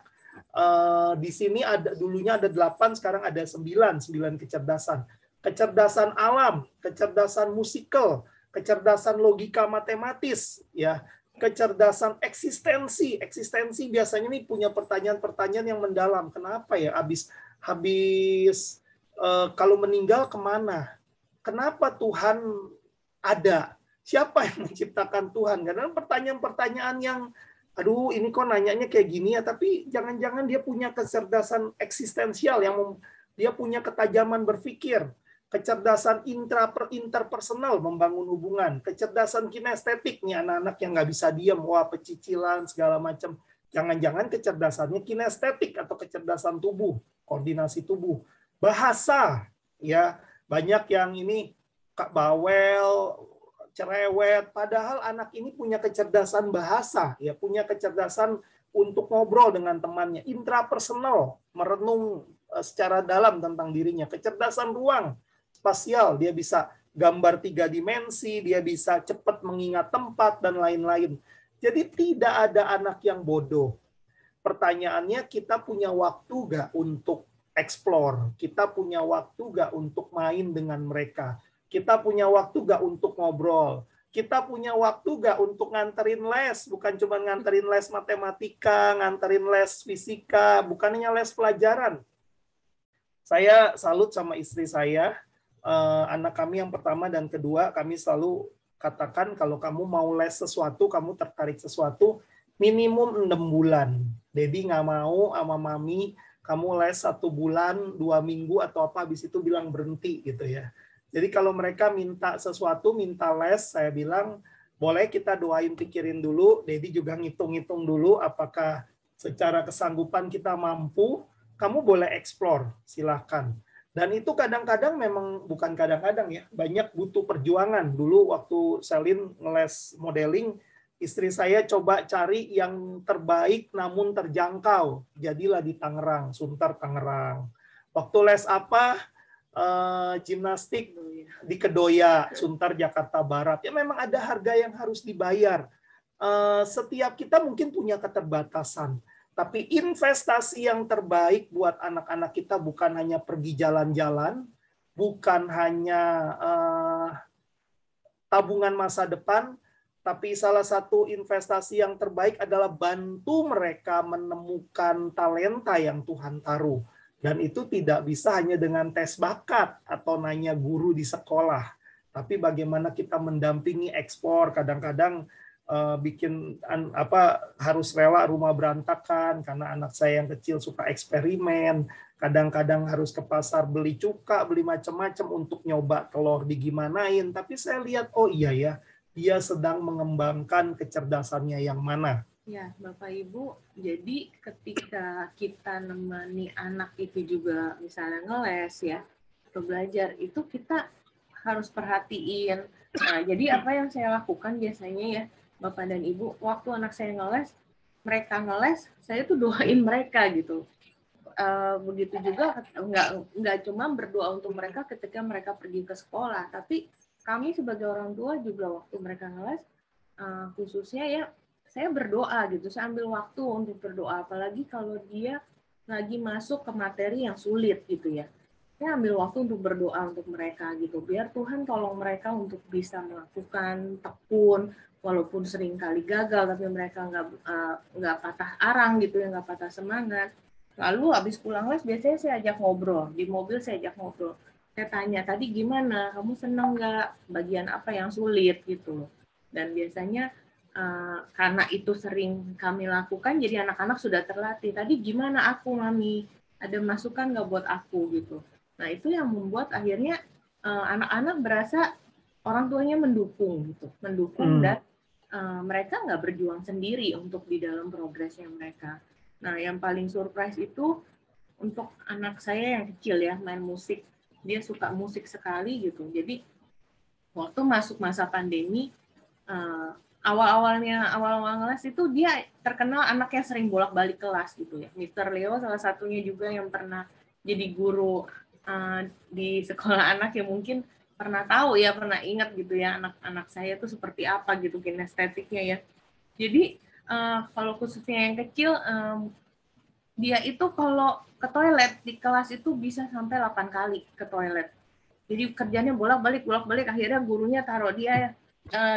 Di sini dulunya ada 8, sekarang ada 9 kecerdasan. Kecerdasan alam, kecerdasan musikal, kecerdasan logika matematis, ya, kecerdasan eksistensi. Eksistensi biasanya nih punya pertanyaan-pertanyaan yang mendalam. Kenapa ya habis kalau meninggal kemana? Kenapa Tuhan ada? Siapa yang menciptakan Tuhan? Karena pertanyaan-pertanyaan yang, aduh ini kok nanyanya kayak gini ya, tapi jangan-jangan dia punya kecerdasan eksistensial, yang dia punya ketajaman berpikir, kecerdasan interpersonal, membangun hubungan, kecerdasan kinestetik, nih anak-anak yang nggak bisa diam, wah pecicilan, segala macam. Jangan-jangan kecerdasannya kinestetik atau kecerdasan tubuh, koordinasi tubuh. Bahasa, ya banyak yang ini bawel, cerewet, padahal anak ini punya kecerdasan bahasa, ya punya kecerdasan untuk ngobrol dengan temannya, intrapersonal, merenung secara dalam tentang dirinya, kecerdasan ruang, spasial, dia bisa gambar 3 dimensi, dia bisa cepat mengingat tempat, dan lain-lain. Jadi tidak ada anak yang bodoh. Pertanyaannya, kita punya waktu nggak untuk explore? Kita punya waktu nggak untuk main dengan mereka? Kita punya waktu nggak untuk ngobrol? Kita punya waktu nggak untuk nganterin les? Bukan cuma nganterin les matematika, nganterin les fisika, bukan hanya les pelajaran. Saya salut sama istri saya, anak kami yang pertama dan kedua, kami selalu katakan kalau kamu mau les sesuatu, kamu tertarik sesuatu, minimum 6 bulan. Dedi nggak mau sama mami, kamu les 1 bulan, 2 minggu, atau apa, habis itu bilang berhenti gitu ya. Jadi kalau mereka minta sesuatu, minta les, saya bilang, boleh kita doain, pikirin dulu, Dedi juga ngitung-ngitung dulu, apakah secara kesanggupan kita mampu, kamu boleh explore, silahkan. Dan itu kadang-kadang memang, bukan kadang-kadang ya, banyak butuh perjuangan. Dulu waktu Selin ngeles modeling, istri saya coba cari yang terbaik namun terjangkau. Jadilah di Tangerang, Sunter Tangerang. Waktu les apa? Gimnastik di Kedoya, Sunter Jakarta Barat. Ya memang ada harga yang harus dibayar. Setiap kita mungkin punya keterbatasan. Tapi investasi yang terbaik buat anak-anak kita bukan hanya pergi jalan-jalan, bukan hanya tabungan masa depan, tapi salah satu investasi yang terbaik adalah bantu mereka menemukan talenta yang Tuhan taruh. Dan itu tidak bisa hanya dengan tes bakat atau nanya guru di sekolah. Tapi bagaimana kita mendampingi ekspor, kadang-kadang bikin harus rela rumah berantakan karena anak saya yang kecil suka eksperimen, kadang-kadang harus ke pasar beli cuka, beli macam-macam untuk nyoba telur digimanain, tapi saya lihat oh iya ya, dia sedang mengembangkan kecerdasannya yang mana. Ya, Bapak Ibu, jadi ketika kita nemani anak itu juga misalnya ngeles ya, atau belajar, itu kita harus perhatiin. Nah, jadi apa yang saya lakukan biasanya ya, Bapak dan Ibu, waktu anak saya ngeles, mereka ngeles, saya tuh doain mereka gitu. Begitu juga, nggak cuma berdoa untuk mereka ketika mereka pergi ke sekolah, tapi kami sebagai orang tua juga waktu mereka ngeles, khususnya ya, saya berdoa gitu, saya ambil waktu untuk berdoa, apalagi kalau dia lagi masuk ke materi yang sulit gitu ya. Saya ambil waktu untuk berdoa untuk mereka gitu, biar Tuhan tolong mereka untuk bisa melakukan tekun, walaupun sering kali gagal, tapi mereka nggak patah arang gitu ya, nggak patah semangat. Lalu habis pulang les biasanya saya ajak ngobrol, di mobil saya ajak ngobrol. Saya tanya, tadi gimana, kamu seneng nggak, bagian apa yang sulit gitu. Dan biasanya karena itu sering kami lakukan, jadi anak-anak sudah terlatih. Tadi gimana aku, Mami? ada masukan nggak buat aku gitu. Nah itu yang membuat akhirnya anak-anak berasa orang tuanya mendukung gitu, dan mereka nggak berjuang sendiri untuk di dalam progresnya mereka. Nah yang paling surprise itu untuk anak saya yang kecil ya, main musik, dia suka musik sekali gitu. Jadi waktu masuk masa pandemi, awal-awal kelas itu dia terkenal anak yang sering bolak-balik kelas gitu ya. Mr. Leo salah satunya juga yang pernah jadi guru di sekolah anak, yang mungkin pernah tahu ya, pernah ingat gitu ya anak-anak saya tuh seperti apa gitu kinestetiknya ya. Jadi kalau khususnya yang kecil, dia itu kalau ke toilet di kelas itu bisa sampai 8 kali ke toilet. Jadi kerjanya bolak-balik, akhirnya gurunya taruh dia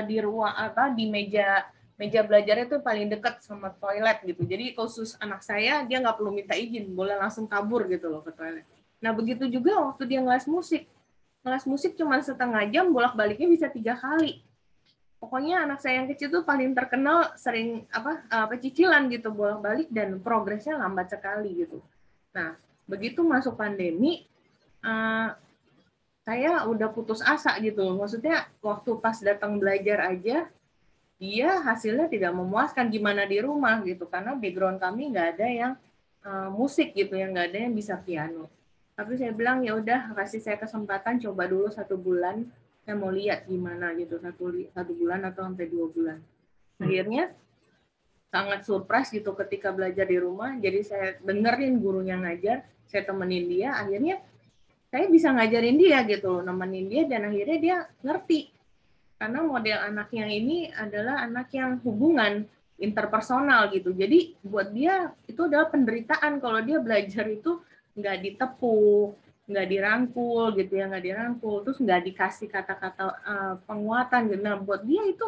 di ruang di meja belajarnya itu paling dekat sama toilet gitu. Jadi khusus anak saya, dia nggak perlu minta izin, boleh langsung kabur gitu loh ke toilet. Nah begitu juga waktu dia ngeles musik cuma setengah jam, bolak-baliknya bisa 3 kali. Pokoknya anak saya yang kecil tuh paling terkenal sering pecicilan gitu, bolak-balik, dan progresnya lambat sekali gitu. Nah begitu masuk pandemi, saya udah putus asa gitu. Maksudnya waktu pas datang belajar aja, dia hasilnya tidak memuaskan gimana di rumah gitu, karena background kami nggak ada yang musik gitu, yang nggak ada yang bisa piano. Tapi saya bilang ya udah, kasih saya kesempatan, coba dulu 1 bulan, saya mau lihat gimana gitu, satu bulan atau sampai 2 bulan. Akhirnya sangat surprise gitu ketika belajar di rumah. Jadi saya dengerin gurunya ngajar, saya temenin dia, akhirnya saya bisa ngajarin dia gitu, nemenin dia, dan akhirnya dia ngerti. Karena model anak yang ini adalah anak yang hubungan interpersonal gitu. Jadi buat dia itu adalah penderitaan kalau dia belajar itu nggak ditepuk, nggak dirangkul gitu ya, terus nggak dikasih kata-kata penguatan gitu. Nah buat dia itu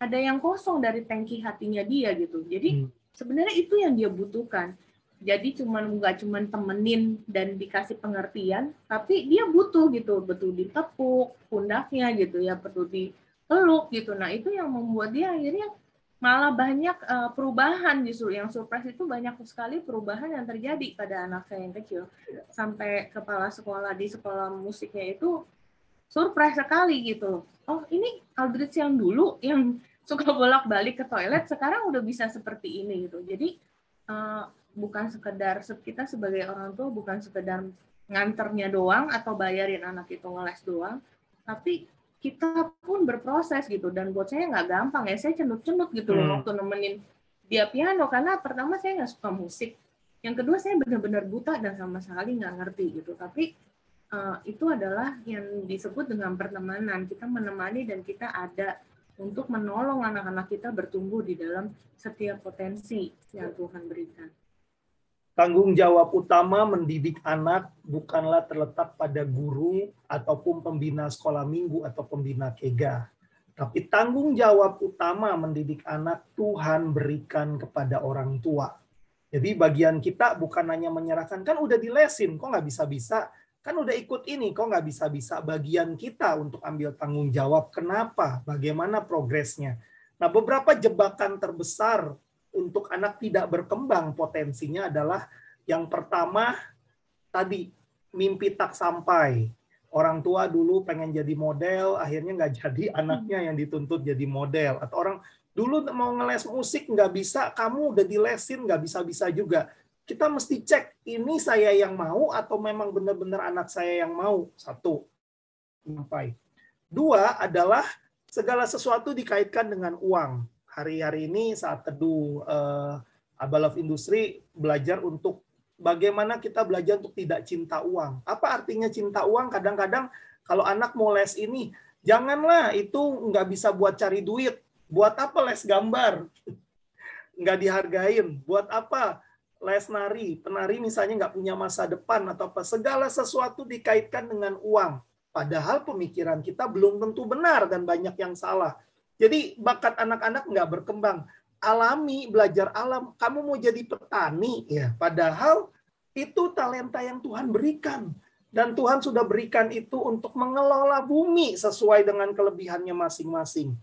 ada yang kosong dari tangki hatinya dia gitu. Jadi sebenarnya itu yang dia butuhkan. Jadi nggak cuman temenin dan dikasih pengertian, tapi dia butuh gitu, betul ditepuk pundaknya gitu ya, betul dipeluk gitu. Nah itu yang membuat dia akhirnya malah banyak perubahan. Justru yang surprise itu banyak sekali perubahan yang terjadi pada anak saya yang kecil. Sampai kepala sekolah di sekolah musiknya itu surprise sekali gitu. Oh ini Aldrich yang dulu yang suka bolak-balik ke toilet sekarang udah bisa seperti ini gitu. Jadi bukan sekedar kita sebagai orang tua bukan sekedar nganternya doang atau bayarin anak itu ngeles doang, tapi kita pun berproses gitu. Dan buat saya nggak gampang ya, saya cenut-cenut gitu loh waktu nemenin dia piano, karena pertama saya nggak suka musik, yang kedua saya benar-benar buta dan sama sekali nggak ngerti gitu. Tapi itu adalah yang disebut dengan pertemanan, kita menemani dan kita ada untuk menolong anak-anak kita bertumbuh di dalam setiap potensi yang Tuhan berikan. Tanggung jawab utama mendidik anak bukanlah terletak pada guru ataupun pembina sekolah minggu atau pembina kega. Tapi tanggung jawab utama mendidik anak Tuhan berikan kepada orang tua. Jadi bagian kita bukan hanya menyerahkan, kan udah dilesin, kok nggak bisa-bisa, kan udah ikut ini, kok nggak bisa-bisa. Bagian kita untuk ambil tanggung jawab, kenapa, bagaimana progresnya. Nah beberapa jebakan terbesar untuk anak tidak berkembang potensinya adalah yang pertama tadi, mimpi tak sampai. Orang tua dulu pengen jadi model, akhirnya nggak jadi, anaknya yang dituntut jadi model. Atau orang dulu mau ngeles musik nggak bisa, kamu udah dilesin nggak bisa-bisa juga. Kita mesti cek, ini saya yang mau atau memang benar-benar anak saya yang mau. 1, sampai. 2 adalah segala sesuatu dikaitkan dengan uang. Hari-hari ini saat teduh Abba Love Industri belajar untuk bagaimana kita belajar untuk tidak cinta uang. Apa artinya cinta uang? Kadang-kadang kalau anak mau les ini, janganlah, itu nggak bisa buat cari duit. Buat apa les gambar? Nggak dihargain. Buat apa les nari? Penari misalnya nggak punya masa depan atau apa. Segala sesuatu dikaitkan dengan uang. Padahal pemikiran kita belum tentu benar dan banyak yang salah. Jadi bakat anak-anak nggak berkembang. Alami, belajar alam. Kamu mau jadi petani, ya. Padahal itu talenta yang Tuhan berikan. Dan Tuhan sudah berikan itu untuk mengelola bumi sesuai dengan kelebihannya masing-masing.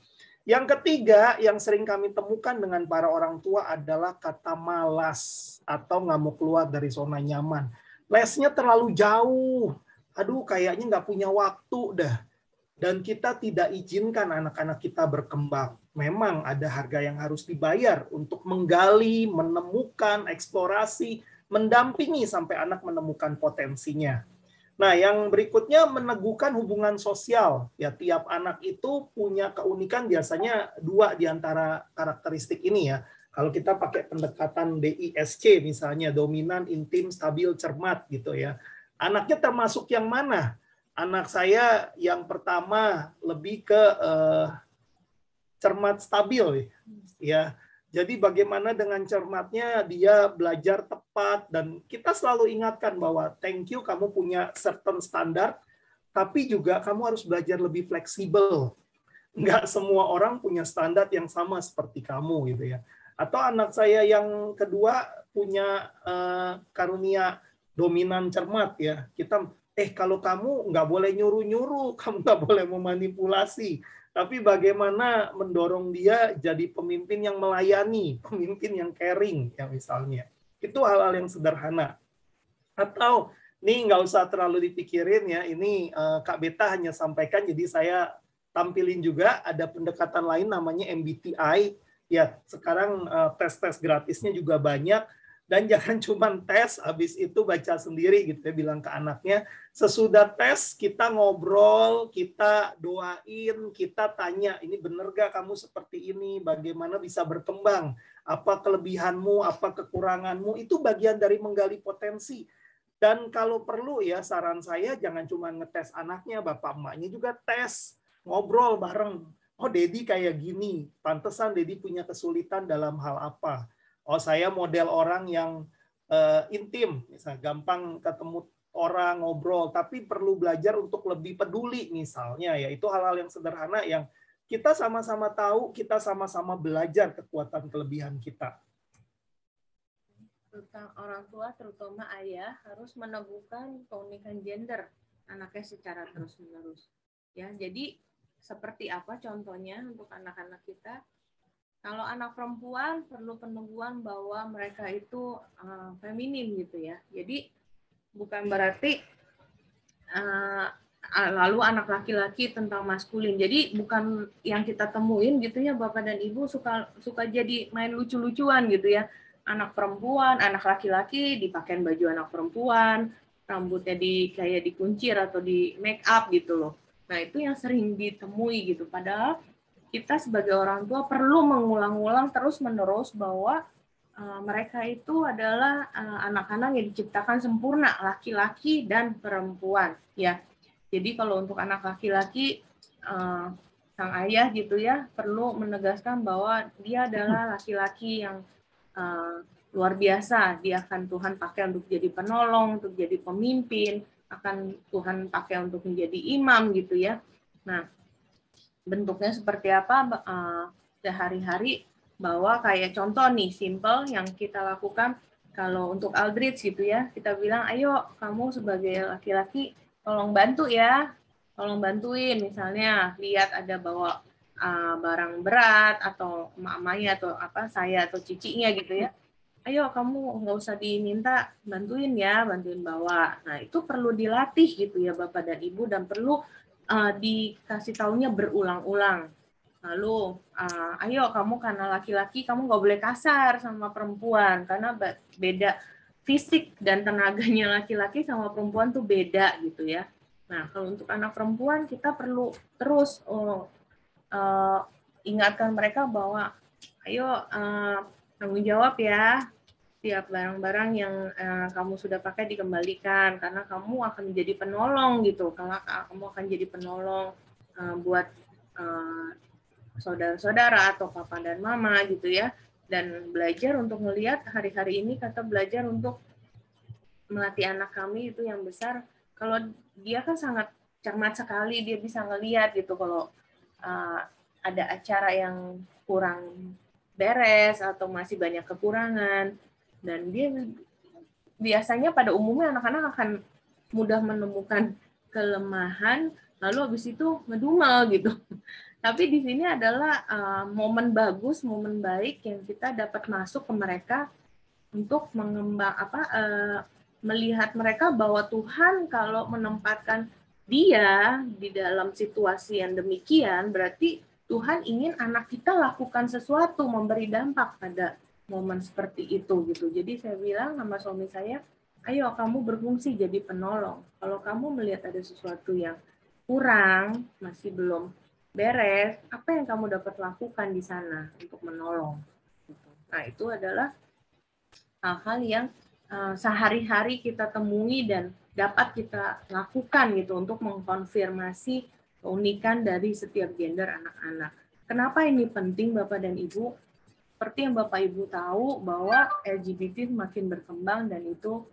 Yang ketiga yang sering kami temukan dengan para orang tua adalah kata malas atau nggak mau keluar dari zona nyaman. Lesnya terlalu jauh. Aduh, kayaknya nggak punya waktu dah. Dan kita tidak izinkan anak-anak kita berkembang. Memang ada harga yang harus dibayar untuk menggali, menemukan, eksplorasi, mendampingi sampai anak menemukan potensinya. Nah, yang berikutnya meneguhkan hubungan sosial. Ya, tiap anak itu punya keunikan biasanya 2 di antara karakteristik ini ya. Kalau kita pakai pendekatan DISC misalnya, dominan, intim, stabil, cermat gitu ya. Anaknya termasuk yang mana? Anak saya yang pertama lebih ke cermat stabil ya. Jadi bagaimana dengan cermatnya dia belajar tepat, dan kita selalu ingatkan bahwa thank you kamu punya certain standar, tapi juga kamu harus belajar lebih fleksibel. Nggak semua orang punya standar yang sama seperti kamu gitu ya. Atau anak saya yang kedua punya karunia dominan cermat ya. Kita kalau kamu nggak boleh nyuruh-nyuruh, kamu nggak boleh memanipulasi. Tapi bagaimana mendorong dia jadi pemimpin yang melayani, pemimpin yang caring, ya misalnya. Itu hal-hal yang sederhana. Atau, ini nggak usah terlalu dipikirin ya, ini Kak Beta hanya sampaikan, jadi saya tampilin juga, ada pendekatan lain namanya MBTI. Ya, sekarang tes-tes gratisnya juga banyak. Dan jangan cuma tes, habis itu baca sendiri gitu ya, bilang ke anaknya. Sesudah tes, kita ngobrol, kita doain, kita tanya, ini bener gak kamu seperti ini, bagaimana bisa berkembang, apa kelebihanmu, apa kekuranganmu, itu bagian dari menggali potensi. Dan kalau perlu ya, saran saya jangan cuma ngetes anaknya, bapak emaknya juga tes, ngobrol bareng. Oh, Dedi kayak gini, pantesan Dedi punya kesulitan dalam hal apa. Oh, saya model orang yang intim, misalnya gampang ketemu orang, ngobrol, tapi perlu belajar untuk lebih peduli misalnya, ya itu hal-hal yang sederhana yang kita sama-sama tahu, kita sama-sama belajar kekuatan kelebihan kita. Tentang orang tua, terutama ayah, harus meneguhkan keunikan gender anaknya secara terus-menerus. Ya, jadi seperti apa contohnya untuk anak-anak kita? Kalau anak perempuan perlu peneguhan bahwa mereka itu feminim gitu ya. Jadi bukan berarti lalu anak laki-laki tentang maskulin. Jadi bukan yang kita temuin gitu ya, Bapak dan Ibu suka jadi main lucu-lucuan gitu ya. Anak perempuan, anak laki-laki dipakein baju anak perempuan, rambutnya kayak dikuncir atau di make up gitu loh. Nah, itu yang sering ditemui gitu. Padahal kita sebagai orang tua perlu mengulang-ulang terus-menerus bahwa mereka itu adalah anak-anak yang diciptakan sempurna, laki-laki dan perempuan. Ya, jadi kalau untuk anak laki-laki, sang ayah gitu ya perlu menegaskan bahwa dia adalah laki-laki yang luar biasa. Dia akan Tuhan pakai untuk jadi penolong, untuk jadi pemimpin, akan Tuhan pakai untuk menjadi imam gitu ya. Nah, bentuknya seperti apa sehari-hari, bahwa kayak contoh nih simple yang kita lakukan kalau untuk Aldrich gitu ya, kita bilang ayo kamu sebagai laki-laki tolong bantu ya, tolong bantuin, misalnya lihat ada bawa barang berat atau emak-emaknya atau apa saya atau cicinya gitu ya, ayo kamu nggak usah diminta bantuin ya, bantuin bawa. Nah itu perlu dilatih gitu ya Bapak dan Ibu, dan perlu dikasih taunya berulang-ulang. Lalu, ayo kamu karena laki-laki, kamu nggak boleh kasar sama perempuan, karena beda fisik dan tenaganya laki-laki sama perempuan tuh beda gitu ya. Nah, kalau untuk anak perempuan, kita perlu terus ingatkan mereka bahwa, ayo tanggung jawab ya, setiap barang-barang yang kamu sudah pakai dikembalikan, karena kamu akan menjadi penolong gitu. Kalau kamu akan jadi penolong buat saudara-saudara atau papa dan mama gitu ya. Dan belajar untuk melihat hari-hari ini, kata belajar untuk melatih anak kami itu yang besar. Kalau dia kan sangat cermat sekali, dia bisa ngelihat gitu kalau ada acara yang kurang beres atau masih banyak kekurangan. Dan dia biasanya pada umumnya anak-anak akan mudah menemukan kelemahan lalu habis itu ngedumel gitu. Tapi di sini adalah momen bagus, momen baik yang kita dapat masuk ke mereka untuk melihat mereka bahwa Tuhan kalau menempatkan dia di dalam situasi yang demikian, berarti Tuhan ingin anak kita lakukan sesuatu, memberi dampak pada momen seperti itu gitu. Jadi saya bilang sama suami saya, ayo kamu berfungsi jadi penolong. Kalau kamu melihat ada sesuatu yang kurang, masih belum beres, apa yang kamu dapat lakukan di sana untuk menolong? Nah, itu adalah hal-hal yang sehari-hari kita temui dan dapat kita lakukan gitu untuk mengkonfirmasi keunikan dari setiap gender anak-anak. Kenapa ini penting Bapak dan Ibu? Seperti yang Bapak Ibu tahu bahwa LGBT semakin berkembang dan itu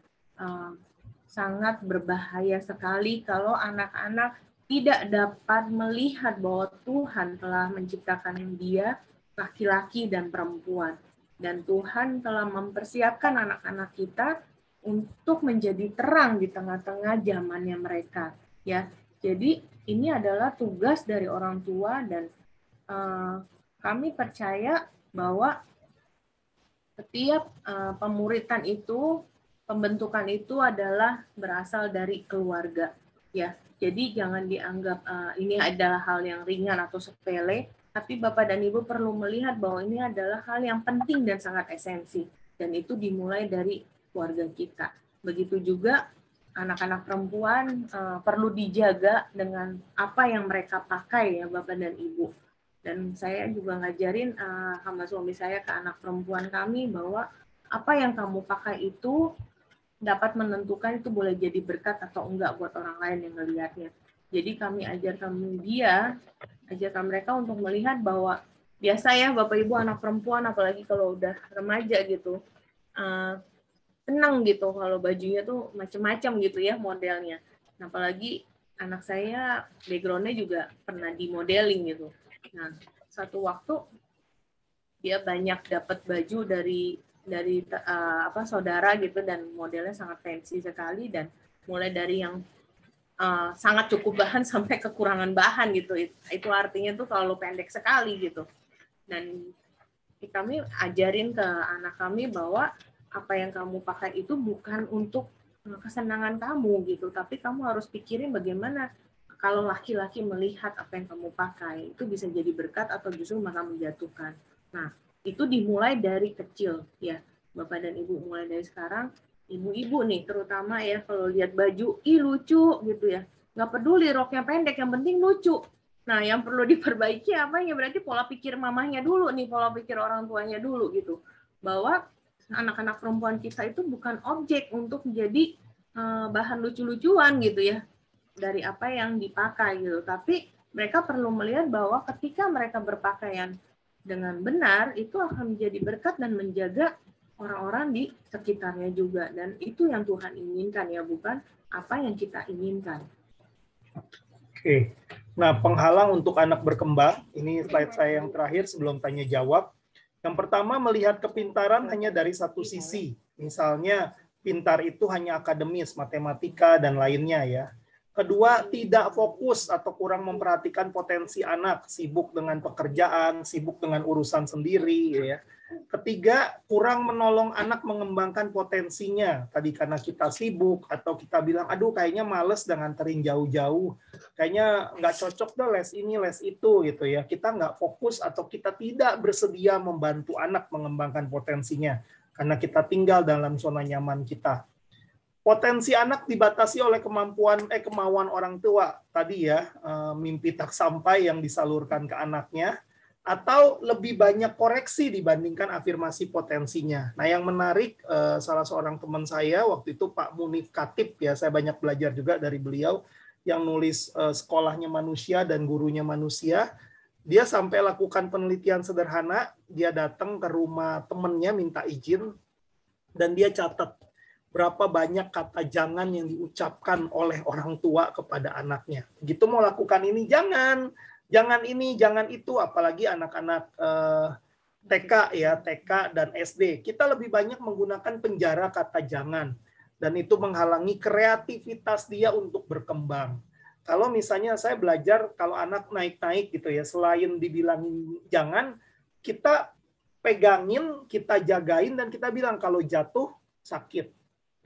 sangat berbahaya sekali kalau anak-anak tidak dapat melihat bahwa Tuhan telah menciptakan dia laki-laki dan perempuan. Dan Tuhan telah mempersiapkan anak-anak kita untuk menjadi terang di tengah-tengah zamannya mereka. Ya, jadi ini adalah tugas dari orang tua dan kami percaya bahwa setiap pemuritan itu, pembentukan itu adalah berasal dari keluarga. Ya, jadi jangan dianggap ini adalah hal yang ringan atau sepele, tapi Bapak dan Ibu perlu melihat bahwa ini adalah hal yang penting dan sangat esensi. Dan itu dimulai dari keluarga kita. Begitu juga anak-anak perempuan perlu dijaga dengan apa yang mereka pakai ya Bapak dan Ibu. Dan saya juga ngajarin sama suami saya ke anak perempuan kami bahwa apa yang kamu pakai itu dapat menentukan itu boleh jadi berkat atau enggak buat orang lain yang melihatnya. Jadi kami ajarkan mereka untuk melihat bahwa biasa ya Bapak Ibu anak perempuan apalagi kalau udah remaja gitu senang gitu kalau bajunya tuh macam-macam gitu ya modelnya. Nah, apalagi anak saya background-nya juga pernah di modeling gitu. Nah, satu waktu dia banyak dapat baju dari saudara gitu dan modelnya sangat fancy sekali dan mulai dari yang sangat cukup bahan sampai kekurangan bahan gitu. Itu artinya tuh terlalu pendek sekali gitu. Dan kami ajarin ke anak kami bahwa apa yang kamu pakai itu bukan untuk kesenangan kamu gitu, tapi kamu harus pikirin bagaimana kalau laki-laki melihat apa yang kamu pakai itu bisa jadi berkat atau justru malah menjatuhkan. Nah, itu dimulai dari kecil ya, Bapak dan Ibu, mulai dari sekarang. Ibu-ibu nih terutama ya kalau lihat baju, ih lucu gitu ya, nggak peduli roknya pendek, yang penting lucu. Nah, yang perlu diperbaiki apa ya, berarti pola pikir mamahnya dulu nih, pola pikir orang tuanya dulu gitu, bahwa anak-anak perempuan kita itu bukan objek untuk menjadi bahan lucu-lucuan gitu ya dari apa yang dipakai gitu, tapi mereka perlu melihat bahwa ketika mereka berpakaian dengan benar itu akan menjadi berkat dan menjaga orang-orang di sekitarnya juga, dan itu yang Tuhan inginkan ya, bukan apa yang kita inginkan. Oke. Nah, penghalang untuk anak berkembang, ini slide saya yang terakhir sebelum tanya jawab. Yang pertama, melihat kepintaran hanya dari satu sisi. Misalnya, pintar itu hanya akademis, matematika, dan lainnya ya. Kedua, tidak fokus atau kurang memperhatikan potensi anak, sibuk dengan pekerjaan, sibuk dengan urusan sendiri ya. Ketiga, kurang menolong anak mengembangkan potensinya. Tadi karena kita sibuk atau kita bilang, aduh kayaknya males dengan nganterin jauh-jauh. Kayaknya nggak cocok deh les ini, les itu gitu ya. Kita nggak fokus atau kita tidak bersedia membantu anak mengembangkan potensinya. Karena kita tinggal dalam zona nyaman kita. Potensi anak dibatasi oleh kemauan orang tua. Tadi ya, mimpi tak sampai yang disalurkan ke anaknya. Atau lebih banyak koreksi dibandingkan afirmasi potensinya. Nah, yang menarik, salah seorang teman saya, waktu itu Pak Munif Katib, ya saya banyak belajar juga dari beliau, yang nulis Sekolahnya Manusia dan Gurunya Manusia, dia sampai lakukan penelitian sederhana, dia datang ke rumah temannya minta izin, dan dia catat berapa banyak kata jangan yang diucapkan oleh orang tua kepada anaknya. Begitu mau lakukan ini, jangan ini, jangan itu, apalagi anak-anak TK ya, TK dan SD. Kita lebih banyak menggunakan penjara kata jangan, dan itu menghalangi kreativitas dia untuk berkembang. kalau misalnya saya belajar kalau anak naik-naik gitu ya, selain dibilangin jangan, kita pegangin, kita jagain, dan kita bilang kalau jatuh sakit.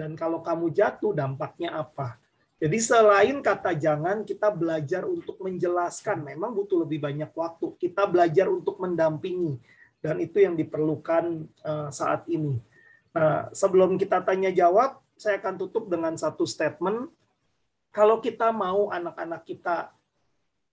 Dan kalau kamu jatuh dampaknya apa. Jadi selain kata jangan, kita belajar untuk menjelaskan. Memang butuh lebih banyak waktu. Kita belajar untuk mendampingi. Dan itu yang diperlukan saat ini. Nah, sebelum kita tanya jawab, saya akan tutup dengan satu statement. Kalau kita mau anak-anak kita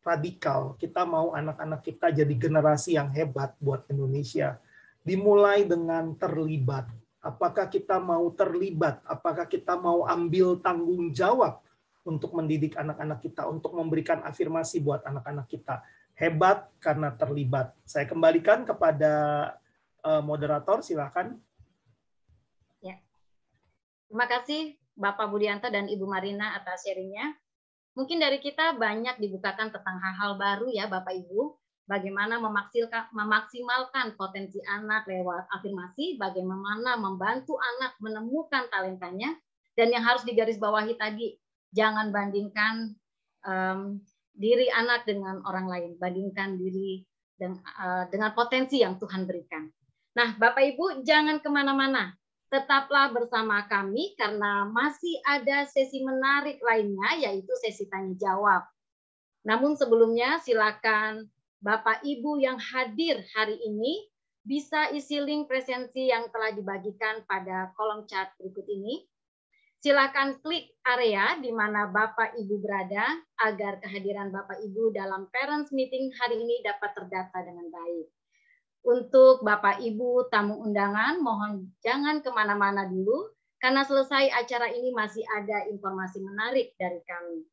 radikal, kita mau anak-anak kita jadi generasi yang hebat buat Indonesia, dimulai dengan terlibat. Apakah kita mau terlibat? Apakah kita mau ambil tanggung jawab untuk mendidik anak-anak kita, untuk memberikan afirmasi buat anak-anak kita? Hebat karena terlibat. Saya kembalikan kepada moderator, silakan. Ya. Terima kasih Bapak Budianto dan Ibu Marina atas sharingnya. Mungkin dari kita banyak dibukakan tentang hal-hal baru ya Bapak Ibu. Bagaimana memaksimalkan potensi anak lewat afirmasi, bagaimana membantu anak menemukan talentanya, dan yang harus digarisbawahi tadi, jangan bandingkan diri anak dengan orang lain, bandingkan diri dengan potensi yang Tuhan berikan. Nah Bapak Ibu jangan kemana-mana. Tetaplah bersama kami karena masih ada sesi menarik lainnya, yaitu sesi tanya jawab. Namun sebelumnya silakan Bapak Ibu yang hadir hari ini bisa isi link presensi yang telah dibagikan pada kolom chat berikut ini. Silakan klik area di mana Bapak Ibu berada agar kehadiran Bapak Ibu dalam parents meeting hari ini dapat terdata dengan baik. Untuk Bapak Ibu tamu undangan, mohon jangan kemana-mana dulu, karena selesai acara ini masih ada informasi menarik dari kami.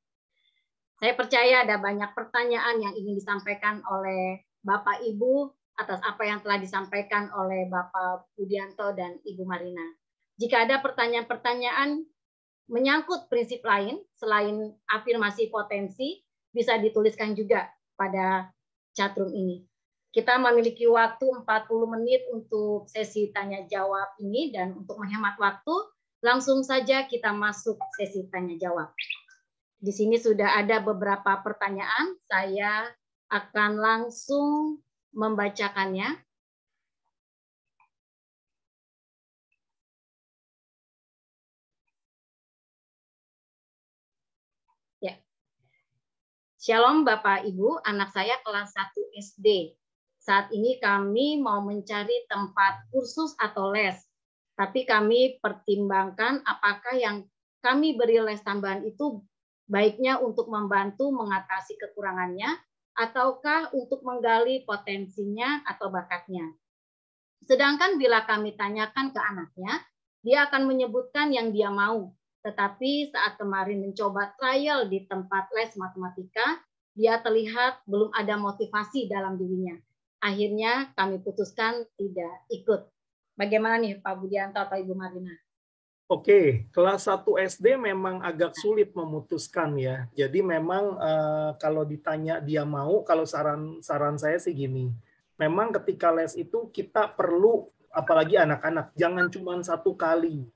Saya percaya ada banyak pertanyaan yang ingin disampaikan oleh Bapak Ibu atas apa yang telah disampaikan oleh Bapak Budianto dan Ibu Marina. Jika ada pertanyaan-pertanyaan menyangkut prinsip lain, selain afirmasi potensi, bisa dituliskan juga pada chatroom ini. Kita memiliki waktu 40 menit untuk sesi tanya jawab ini, dan untuk menghemat waktu, langsung saja kita masuk sesi tanya jawab. Di sini sudah ada beberapa pertanyaan, saya akan langsung membacakannya. Ya. Shalom Bapak Ibu, anak saya kelas 1 SD. Saat ini kami mau mencari tempat kursus atau les, tapi kami pertimbangkan apakah yang kami beri les tambahan itu baiknya untuk membantu mengatasi kekurangannya, ataukah untuk menggali potensinya atau bakatnya. Sedangkan bila kami tanyakan ke anaknya, dia akan menyebutkan yang dia mau. Tetapi saat kemarin mencoba trial di tempat les matematika, dia terlihat belum ada motivasi dalam dirinya. Akhirnya kami putuskan tidak ikut. Bagaimana nih Pak Budianto atau Ibu Marina? Oke, kelas 1 SD memang agak sulit memutuskan ya. Jadi memang kalau ditanya dia mau, kalau saran saya sih gini. Memang ketika les itu kita perlu, apalagi anak-anak, jangan cuma 1 kali.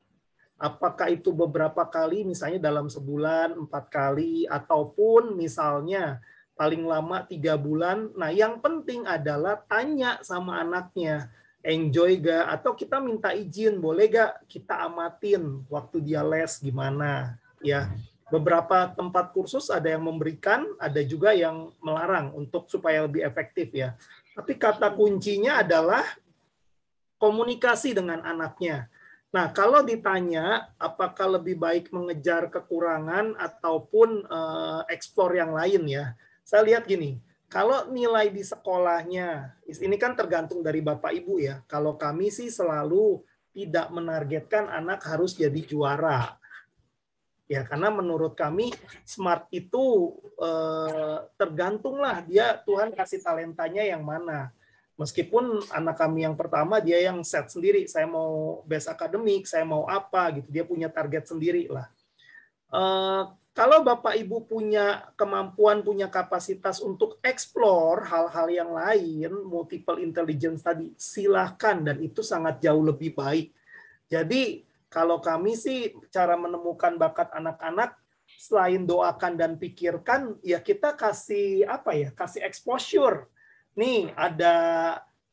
Apakah itu beberapa kali, misalnya dalam sebulan 4 kali, ataupun misalnya paling lama 3 bulan. Nah, yang penting adalah tanya sama anaknya, enjoy gak? Atau kita minta izin, boleh gak kita amatin waktu dia les gimana? Ya, beberapa tempat kursus ada yang memberikan, ada juga yang melarang untuk supaya lebih efektif ya. Tapi kata kuncinya adalah komunikasi dengan anaknya. Nah, kalau ditanya apakah lebih baik mengejar kekurangan ataupun eksplor yang lain ya, saya lihat gini, kalau nilai di sekolahnya, ini kan tergantung dari Bapak Ibu ya. Kalau kami sih selalu tidak menargetkan anak harus jadi juara. Ya, karena menurut kami smart itu tergantunglah dia Tuhan kasih talentanya yang mana. Meskipun anak kami yang pertama dia yang set sendiri, saya mau best akademik, saya mau apa gitu, dia punya target sendiri lah. Kalau Bapak Ibu punya kemampuan, punya kapasitas untuk explore hal-hal yang lain, multiple intelligence tadi, silahkan, dan itu sangat jauh lebih baik. Jadi kalau kami sih cara menemukan bakat anak-anak, selain doakan dan pikirkan, ya kita kasih apa ya? Kasih exposure. Nih ada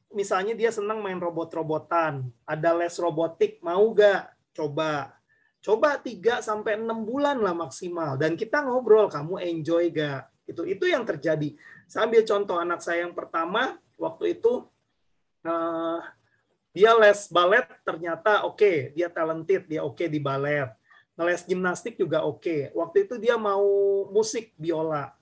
misalnya dia senang main robot-robotan, ada les robotik, mau gak? Coba 3-6 bulan lah maksimal, dan kita ngobrol, kamu enjoy gak? Itu yang terjadi. Saya ambil contoh anak saya yang pertama, waktu itu dia les balet, ternyata oke, dia talented, dia oke di balet. Les gimnastik juga oke. Waktu itu dia mau musik biola.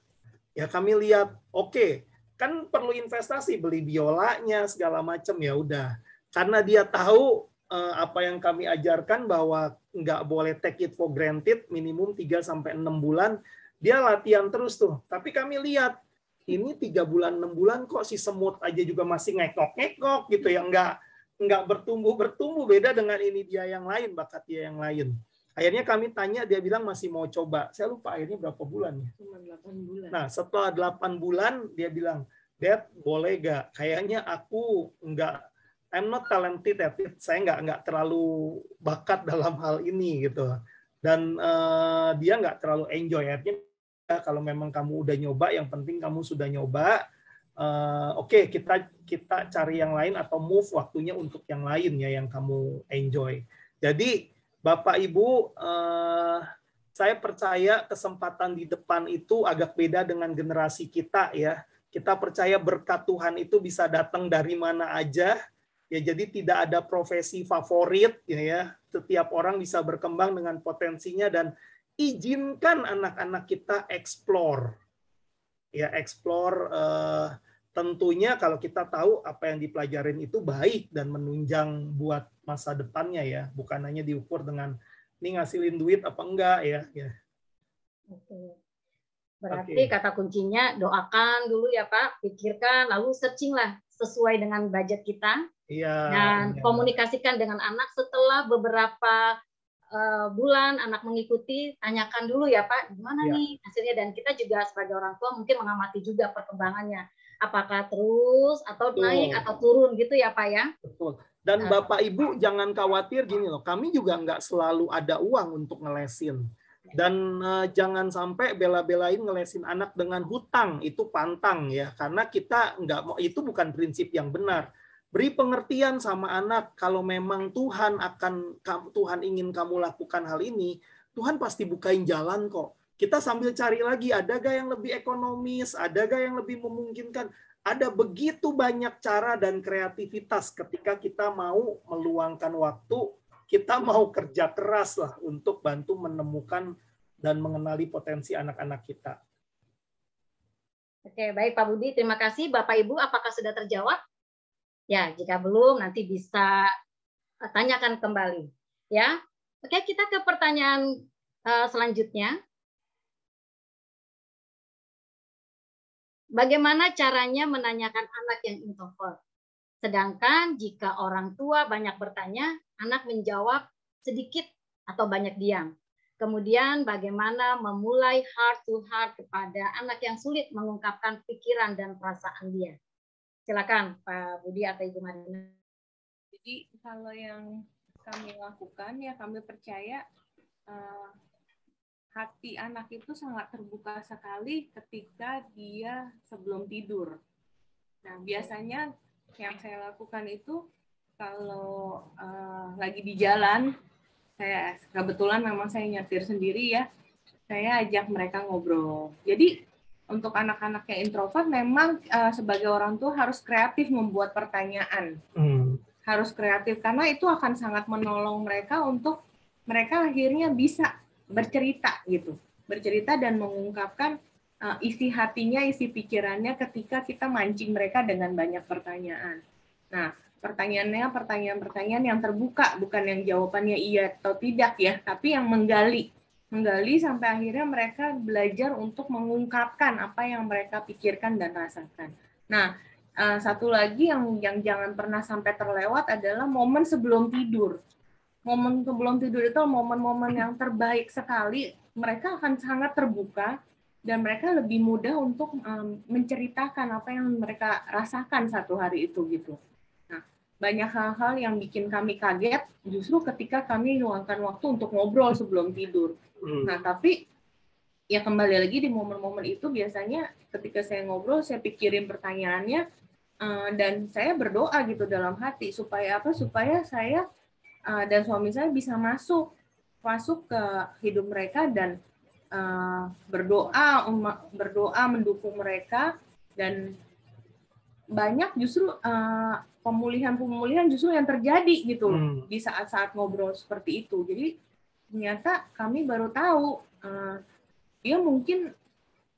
Ya kami lihat, oke, kan perlu investasi, beli biolanya segala macam, ya udah. Karena dia tahu apa yang kami ajarkan bahwa nggak boleh take it for granted, minimum 3-6 bulan, dia latihan terus tuh. Tapi kami lihat, ini 3 bulan, 6 bulan kok si semut aja juga masih ngekok-ngekok gitu ya, nggak bertumbuh, beda dengan ini dia yang lain, bakat dia yang lain. Akhirnya kami tanya, dia bilang masih mau coba. Saya lupa akhirnya berapa bulan ya. Cuma 8 bulan. Nah, setelah 8 bulan, dia bilang, Dad, boleh gak? Kayaknya aku I'm not talented at it. Saya nggak terlalu bakat dalam hal ini gitu. Dan dia nggak terlalu enjoy. Artinya kalau memang kamu udah nyoba, yang penting kamu sudah nyoba. Oke, kita cari yang lain atau move waktunya untuk yang lain ya yang kamu enjoy. Jadi Bapak Ibu, saya percaya kesempatan di depan itu agak beda dengan generasi kita ya. Kita percaya berkat Tuhan itu bisa datang dari mana aja. Ya, jadi tidak ada profesi favorit ya. Setiap orang bisa berkembang dengan potensinya, dan izinkan anak-anak kita explore. Ya, explore tentunya kalau kita tahu apa yang dipelajarin itu baik dan menunjang buat masa depannya ya, bukan hanya diukur dengan ini ngasilin duit apa enggak ya. Oke. Berarti kata kuncinya doakan dulu ya Pak, pikirkan, lalu searching lah sesuai dengan budget kita. Iya. Dan komunikasikan dengan anak. Setelah beberapa bulan anak mengikuti, tanyakan dulu ya Pak, gimana nih hasilnya, dan kita juga sebagai orang tua mungkin mengamati juga perkembangannya. Apakah terus atau naik atau turun gitu ya Pak ya. Betul. Dan Bapak Ibu jangan khawatir gini loh, kami juga nggak selalu ada uang untuk ngelesin. Dan jangan sampai bela-belain ngelesin anak dengan hutang, itu pantang ya, karena kita nggak mau, itu bukan prinsip yang benar. Beri pengertian sama anak, kalau memang Tuhan ingin kamu lakukan hal ini, Tuhan pasti bukain jalan kok. Kita sambil cari lagi, ada gak yang lebih ekonomis, ada gak yang lebih memungkinkan. Ada begitu banyak cara dan kreativitas ketika kita mau meluangkan waktu, kita mau kerja keras lah untuk bantu menemukan dan mengenali potensi anak-anak kita. Oke, baik Pak Budi, terima kasih. Bapak Ibu, apakah sudah terjawab? Ya, jika belum nanti bisa tanyakan kembali. Ya, oke, kita ke pertanyaan selanjutnya. Bagaimana caranya menanyakan anak yang introvert? Sedangkan jika orang tua banyak bertanya, anak menjawab sedikit atau banyak diam. Kemudian bagaimana memulai heart to heart kepada anak yang sulit mengungkapkan pikiran dan perasaan dia. Silakan Pak Budi atau Ibu Marina. Jadi kalau yang kami lakukan ya, kami percaya hati anak itu sangat terbuka sekali ketika dia sebelum tidur. Nah, biasanya yang saya lakukan itu kalau lagi di jalan, saya kebetulan memang saya nyetir sendiri ya, saya ajak mereka ngobrol. Jadi untuk anak-anak yang introvert memang sebagai orang tua harus kreatif membuat pertanyaan. Harus kreatif karena itu akan sangat menolong mereka untuk mereka akhirnya bisa bercerita gitu. Bercerita dan mengungkapkan isi hatinya, isi pikirannya ketika kita mancing mereka dengan banyak pertanyaan. Nah, pertanyaannya pertanyaan-pertanyaan yang terbuka, bukan yang jawabannya iya atau tidak ya, tapi yang menggali sampai akhirnya mereka belajar untuk mengungkapkan apa yang mereka pikirkan dan rasakan. Nah, satu lagi yang jangan pernah sampai terlewat adalah momen sebelum tidur. Momen sebelum tidur itu momen-momen yang terbaik sekali. Mereka akan sangat terbuka dan mereka lebih mudah untuk menceritakan apa yang mereka rasakan satu hari itu gitu. Nah, banyak hal-hal yang bikin kami kaget justru ketika kami luangkan waktu untuk ngobrol sebelum tidur. Nah, tapi ya kembali lagi di momen-momen itu biasanya ketika saya ngobrol, saya pikirin pertanyaannya, dan saya berdoa gitu dalam hati supaya apa? Supaya saya dan suami saya bisa masuk ke hidup mereka dan berdoa mendukung mereka, dan banyak justru pemulihan justru yang terjadi gitu loh di saat-saat ngobrol seperti itu. Jadi ternyata kami baru tahu dia mungkin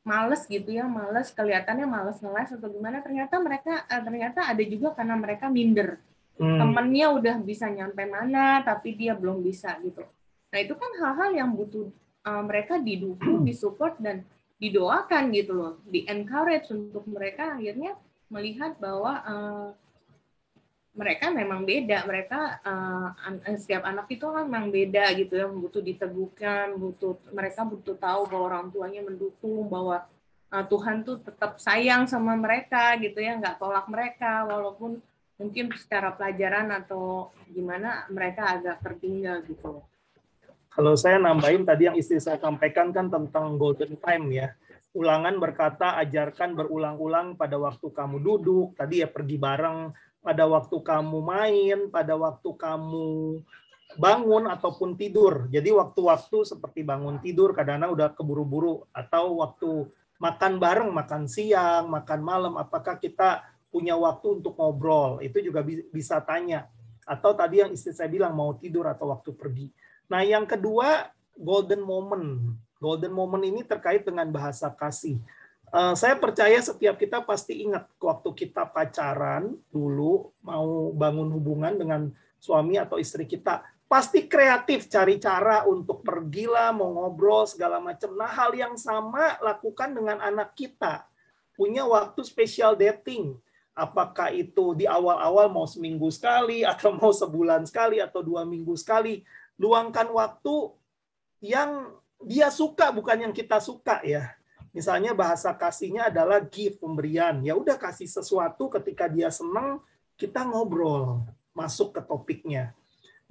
males gitu ya, kelihatannya males ngeles atau gimana, ternyata ada juga karena mereka minder. Temennya udah bisa nyampe mana tapi dia belum bisa gitu. Nah, itu kan hal-hal yang butuh mereka didukung, disupport dan didoakan gitu loh, di-encourage untuk mereka akhirnya melihat bahwa mereka memang beda, setiap anak itu kan memang beda gitu ya, butuh diteguhkan, mereka butuh tahu bahwa orang tuanya mendukung, bahwa Tuhan tuh tetap sayang sama mereka gitu ya, nggak tolak mereka walaupun mungkin secara pelajaran atau gimana mereka agak tertinggal gitu. Kalau saya nambahin tadi yang istri saya sampaikan kan tentang golden time ya. Ulangan berkata, ajarkan berulang-ulang pada waktu kamu duduk, tadi ya pergi bareng, pada waktu kamu main, pada waktu kamu bangun ataupun tidur. Jadi waktu-waktu seperti bangun tidur kadang-kadang udah keburu-buru, atau waktu makan bareng, makan siang, makan malam, apakah kita punya waktu untuk ngobrol? Itu juga bisa tanya. Atau tadi yang istri saya bilang mau tidur atau waktu pergi. Nah, yang kedua, golden moment. Golden moment ini terkait dengan bahasa kasih. Saya percaya setiap kita pasti ingat waktu kita pacaran dulu, mau bangun hubungan dengan suami atau istri kita, pasti kreatif cari cara untuk pergilah, mau ngobrol, segala macam. Nah, hal yang sama lakukan dengan anak kita. Punya waktu special dating. Apakah itu di awal-awal mau seminggu sekali, atau mau sebulan sekali, atau 2 minggu sekali. Luangkan waktu yang dia suka, bukan yang kita suka ya. Misalnya bahasa kasihnya adalah give, pemberian. Ya udah kasih sesuatu, ketika dia senang, kita ngobrol, masuk ke topiknya.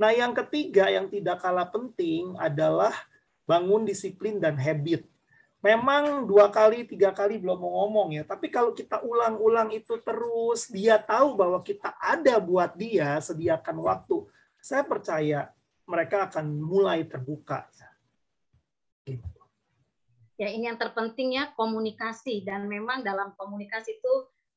Nah, yang ketiga yang tidak kalah penting adalah bangun disiplin dan habit. Memang 2 kali, 3 kali belum mau ngomong ya, tapi kalau kita ulang-ulang itu terus, dia tahu bahwa kita ada buat dia, sediakan waktu. Saya percaya mereka akan mulai terbuka. Ya, ini yang terpenting ya, komunikasi. Dan memang dalam komunikasi itu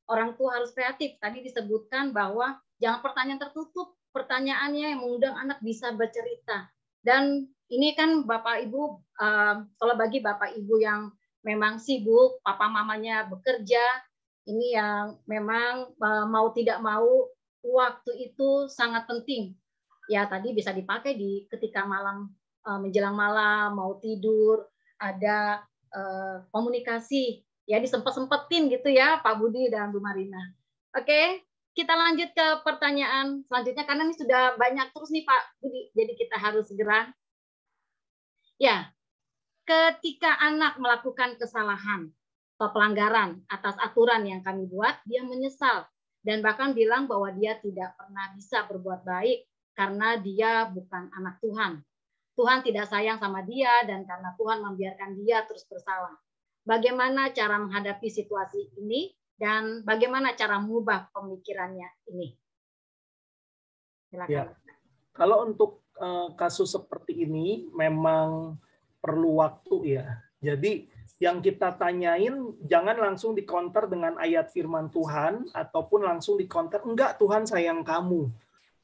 orang tua harus kreatif. Tadi disebutkan bahwa jangan pertanyaan tertutup, pertanyaannya yang mengundang anak bisa bercerita. Dan ini kan Bapak Ibu, kalau bagi Bapak Ibu yang memang sibuk, papa mamanya bekerja, ini yang memang mau tidak mau waktu itu sangat penting. Ya, tadi bisa dipakai ketika malam, menjelang malam, mau tidur, ada komunikasi, ya disempet-sempetin gitu ya Pak Budi dan Bu Marina. Oke, kita lanjut ke pertanyaan selanjutnya karena ini sudah banyak terus nih Pak Budi, jadi kita harus segera. Ya, ketika anak melakukan kesalahan atau pelanggaran atas aturan yang kami buat, dia menyesal dan bahkan bilang bahwa dia tidak pernah bisa berbuat baik karena dia bukan anak Tuhan. Tuhan tidak sayang sama dia dan karena Tuhan membiarkan dia terus bersalah. Bagaimana cara menghadapi situasi ini dan bagaimana cara mengubah pemikirannya ini? Silakan. Ya. Kalau untuk kasus seperti ini memang perlu waktu ya. Jadi yang kita tanyain jangan langsung dikonter dengan ayat firman Tuhan ataupun langsung dikonter enggak, Tuhan sayang kamu.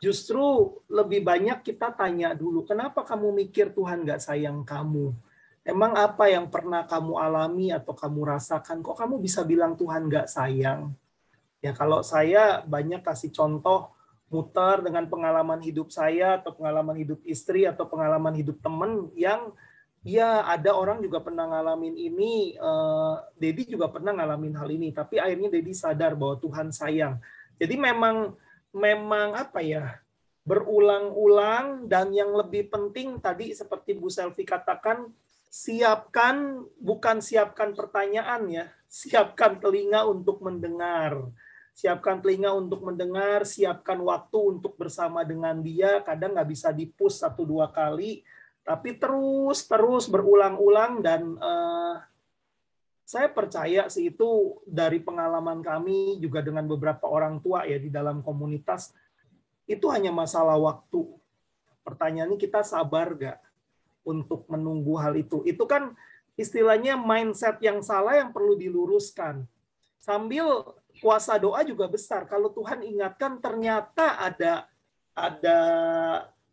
Justru lebih banyak kita tanya dulu, kenapa kamu mikir Tuhan nggak sayang kamu? Emang apa yang pernah kamu alami atau kamu rasakan? Kok kamu bisa bilang Tuhan nggak sayang? Ya kalau saya banyak kasih contoh muter dengan pengalaman hidup saya atau pengalaman hidup istri atau pengalaman hidup teman yang ya ada orang juga pernah ngalamin ini, Dedi juga pernah ngalamin hal ini, tapi akhirnya Dedi sadar bahwa Tuhan sayang. Jadi memang apa ya, berulang-ulang, dan yang lebih penting tadi seperti Bu Selvi katakan, bukan siapkan pertanyaan ya, siapkan telinga untuk mendengar. Siapkan telinga untuk mendengar, siapkan waktu untuk bersama dengan dia, kadang nggak bisa di-push 1-2 kali, Tapi terus berulang-ulang, dan saya percaya sih itu dari pengalaman kami juga dengan beberapa orang tua ya di dalam komunitas, itu hanya masalah waktu. Pertanyaannya, kita sabar nggak untuk menunggu hal itu? Itu kan istilahnya mindset yang salah yang perlu diluruskan. Sambil kuasa doa juga besar. Kalau Tuhan ingatkan ternyata ada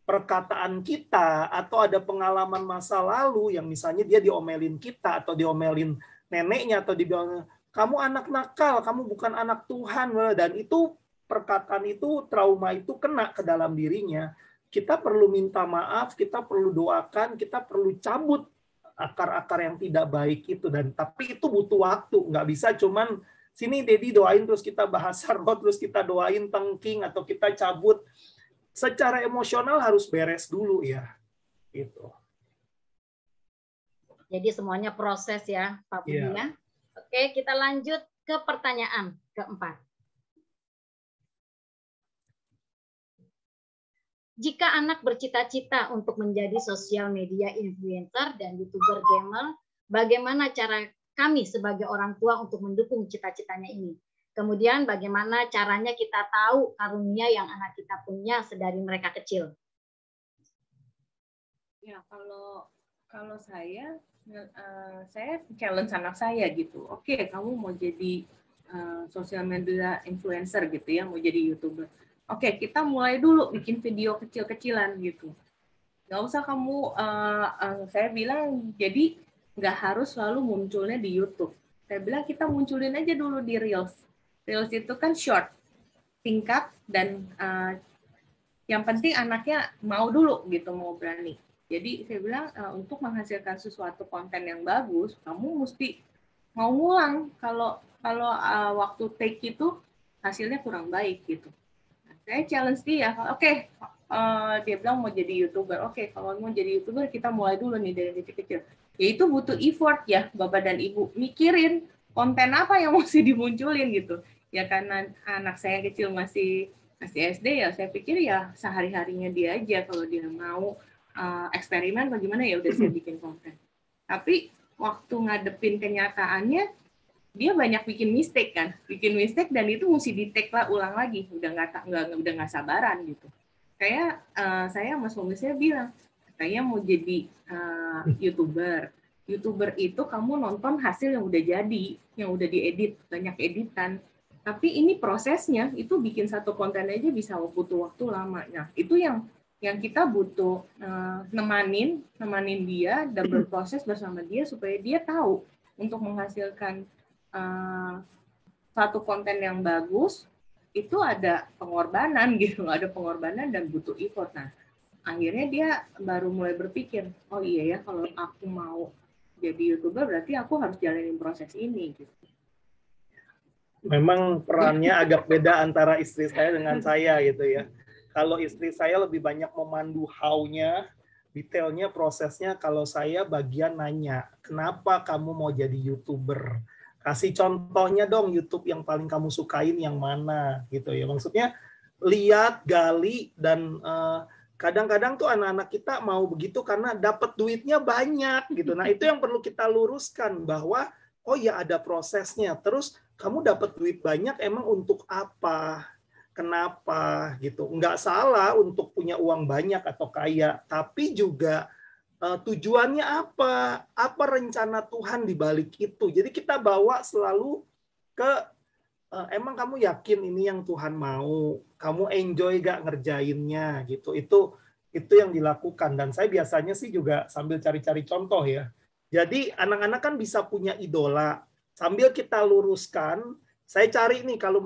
perkataan kita atau ada pengalaman masa lalu yang misalnya dia diomelin kita atau diomelin neneknya atau dibilang kamu anak nakal, kamu bukan anak Tuhan, dan itu perkataan itu, trauma itu kena ke dalam dirinya. Kita perlu minta maaf, kita perlu doakan, kita perlu cabut akar-akar yang tidak baik itu, dan tapi itu butuh waktu. Nggak bisa cuman sini Dedi doain terus kita bahasa roh terus kita doain tengking atau kita cabut. Secara emosional harus beres dulu ya. Gitu. Jadi semuanya proses ya, Pak Budi ya. Oke, kita lanjut ke pertanyaan keempat. Jika anak bercita-cita untuk menjadi sosial media influencer dan YouTuber gamer, bagaimana cara kami sebagai orang tua untuk mendukung cita-citanya ini? Kemudian bagaimana caranya kita tahu karunia yang anak kita punya sedari mereka kecil? Ya, kalau saya challenge anak saya gitu. Oke, kamu mau jadi sosial media influencer gitu ya, mau jadi YouTuber. Oke, kita mulai dulu bikin video kecil-kecilan gitu. Nggak usah kamu, saya bilang, jadi nggak harus selalu munculnya di YouTube. Saya bilang kita munculin aja dulu di Reels. Reels itu kan short, singkat, dan yang penting anaknya mau dulu gitu, mau berani. Jadi saya bilang untuk menghasilkan sesuatu konten yang bagus, kamu mesti mau ngulang. Kalau waktu take itu hasilnya kurang baik gitu. Nah, saya challenge dia, oke, dia bilang mau jadi YouTuber. Oke, kalau mau jadi YouTuber kita mulai dulu nih dari kecil-kecil. Ya itu butuh effort ya, Bapak dan Ibu, mikirin konten apa yang mesti dimunculin gitu. Ya karena anak saya kecil masih SD ya, saya pikir ya sehari-harinya dia aja, kalau dia mau eksperimen bagaimana ya udah saya bikin konten. Tapi waktu ngadepin kenyataannya dia banyak bikin mistake kan, dan itu mesti di-take lah ulang lagi, udah nggak sabaran gitu. Kayak saya sama suami saya bilang, katanya mau jadi YouTuber itu kamu nonton hasil yang udah jadi, yang udah diedit, banyak editan. Tapi ini prosesnya itu bikin satu konten aja bisa butuh waktu lama. Nah itu yang kita butuh nemanin dia dan berproses bersama dia supaya dia tahu untuk menghasilkan satu konten yang bagus itu ada pengorbanan gitu, ada pengorbanan dan butuh effort. Nah akhirnya dia baru mulai berpikir, oh iya ya kalau aku mau jadi YouTuber berarti aku harus jalanin proses ini gitu. Memang perannya agak beda antara istri saya dengan saya gitu ya. Kalau istri saya lebih banyak memandu how-nya, detailnya, prosesnya. Kalau saya bagian nanya, kenapa kamu mau jadi YouTuber? Kasih contohnya dong, YouTube yang paling kamu sukain yang mana gitu ya. Maksudnya lihat, gali, dan kadang-kadang tuh anak-anak kita mau begitu karena dapat duitnya banyak gitu. Nah itu yang perlu kita luruskan bahwa oh ya ada prosesnya. Terus kamu dapat duit banyak emang untuk apa? Kenapa gitu? Nggak salah untuk punya uang banyak atau kaya, tapi juga tujuannya apa? Apa rencana Tuhan di balik itu? Jadi kita bawa selalu ke emang kamu yakin ini yang Tuhan mau? Kamu enjoy gak ngerjainnya gitu? Itu yang dilakukan. Dan saya biasanya sih juga sambil cari-cari contoh ya. Jadi anak-anak kan bisa punya idola. Sambil kita luruskan, saya cari nih kalau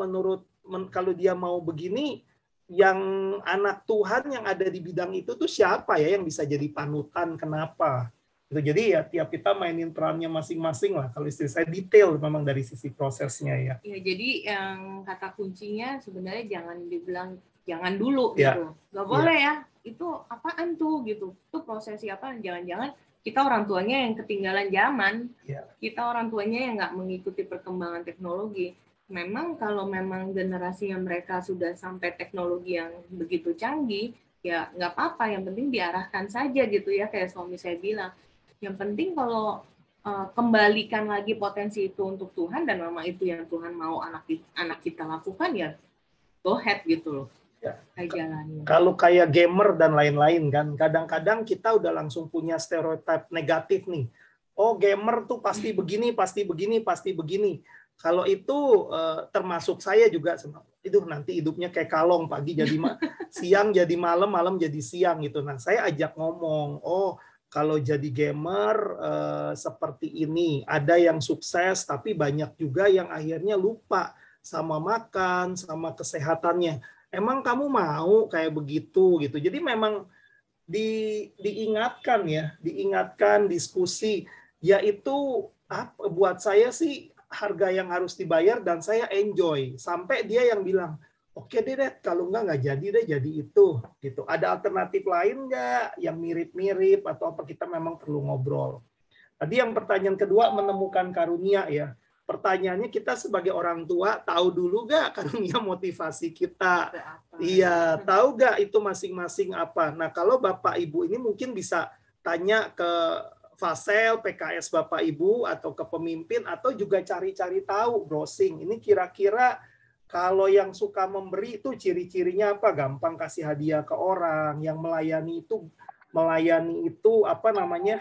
dia mau begini, yang anak Tuhan yang ada di bidang itu tuh siapa ya yang bisa jadi panutan, kenapa? Jadi ya tiap kita mainin perannya masing-masing lah. Kalau istri saya detail memang dari sisi prosesnya ya. Ya jadi yang kata kuncinya sebenarnya jangan dibilang jangan dulu gitu. Nggak boleh ya. Itu apaan tuh gitu. Itu prosesi apa? Jangan-jangan kita orang tuanya yang ketinggalan zaman. Kita orang tuanya yang nggak mengikuti perkembangan teknologi. Memang kalau memang generasinya mereka sudah sampai teknologi yang begitu canggih, ya nggak apa-apa, yang penting diarahkan saja gitu ya, kayak suami saya bilang. Yang penting kalau kembalikan lagi potensi itu untuk Tuhan, dan memang itu yang Tuhan mau anak kita lakukan, ya go ahead gitu loh. Ya. Jalannya. Kalau kayak gamer dan lain-lain kan, kadang-kadang kita udah langsung punya stereotip negatif nih. Oh, gamer tuh pasti begini, pasti begini, pasti begini. Kalau itu termasuk saya juga, itu nanti hidupnya kayak kalong, pagi jadi siang jadi malam, malam jadi siang gitu. Nah, saya ajak ngomong, oh kalau jadi gamer seperti ini, ada yang sukses, tapi banyak juga yang akhirnya lupa sama makan, sama kesehatannya. Emang kamu mau kayak begitu gitu. Jadi memang diingatkan ya, diingatkan, diskusi, yaitu buat saya sih harga yang harus dibayar dan saya enjoy. Sampai dia yang bilang, oke deh, kalau nggak jadi deh jadi itu gitu. Ada alternatif lain nggak yang mirip-mirip atau apa, kita memang perlu ngobrol. Tadi yang pertanyaan kedua, menemukan karunia ya. Pertanyaannya, kita sebagai orang tua tahu dulu nggak karunia motivasi kita? Iya, tahu nggak itu masing-masing apa? Nah, kalau Bapak Ibu ini mungkin bisa tanya ke Fasel, PKS Bapak Ibu, atau ke pemimpin, atau juga cari-cari tahu, browsing. Ini kira-kira kalau yang suka memberi itu ciri-cirinya apa? Gampang kasih hadiah ke orang, yang melayani itu apa namanya?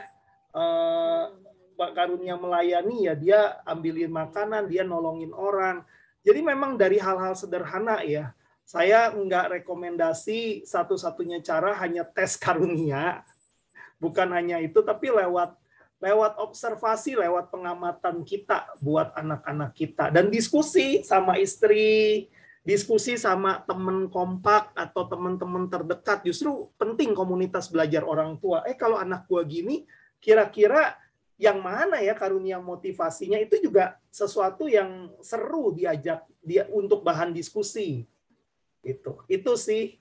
Karunia melayani ya, dia ambilin makanan, dia nolongin orang. Jadi memang dari hal-hal sederhana ya. Saya nggak rekomendasi satu-satunya cara hanya tes karunia. Bukan hanya itu, tapi lewat observasi, lewat pengamatan kita buat anak-anak kita. Dan diskusi sama istri, diskusi sama teman kompak atau teman-teman terdekat. Justru penting komunitas belajar orang tua. Kalau anak gua gini, kira-kira yang mana ya karunia motivasinya, itu juga sesuatu yang seru diajak dia untuk bahan diskusi. Itu sih.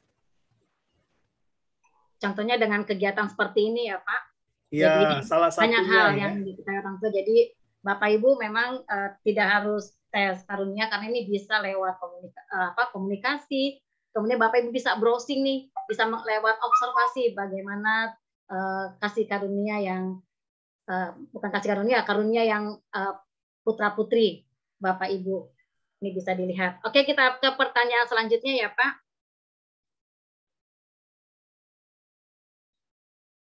Contohnya dengan kegiatan seperti ini ya Pak. Ya, jadi, salah satunya banyak hal ya. yang kita orang tua. Jadi Bapak Ibu memang tidak harus tes karunia, karena ini bisa lewat komunikasi. Kemudian Bapak Ibu bisa browsing nih, bisa lewat observasi bagaimana kasih karunia yang bukan kasih karunia yang putra putri Bapak Ibu. Ini bisa dilihat. Oke, kita ke pertanyaan selanjutnya ya Pak.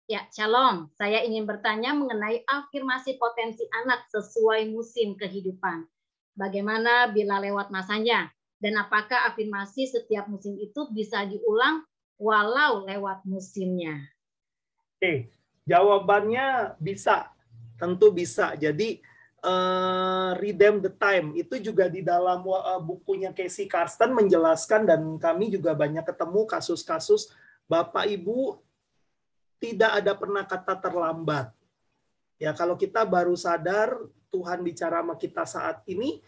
Ya, Shalom. Saya ingin bertanya mengenai afirmasi potensi anak sesuai musim kehidupan. Bagaimana bila lewat masanya? Dan apakah afirmasi setiap musim itu bisa diulang walau lewat musimnya? Oke, jawabannya bisa. Tentu bisa. Jadi, Redeem the Time itu juga di dalam bukunya Casey Carsten menjelaskan, dan kami juga banyak ketemu kasus-kasus Bapak Ibu tidak ada pernah kata terlambat. Ya, kalau kita baru sadar Tuhan bicara sama kita saat ini,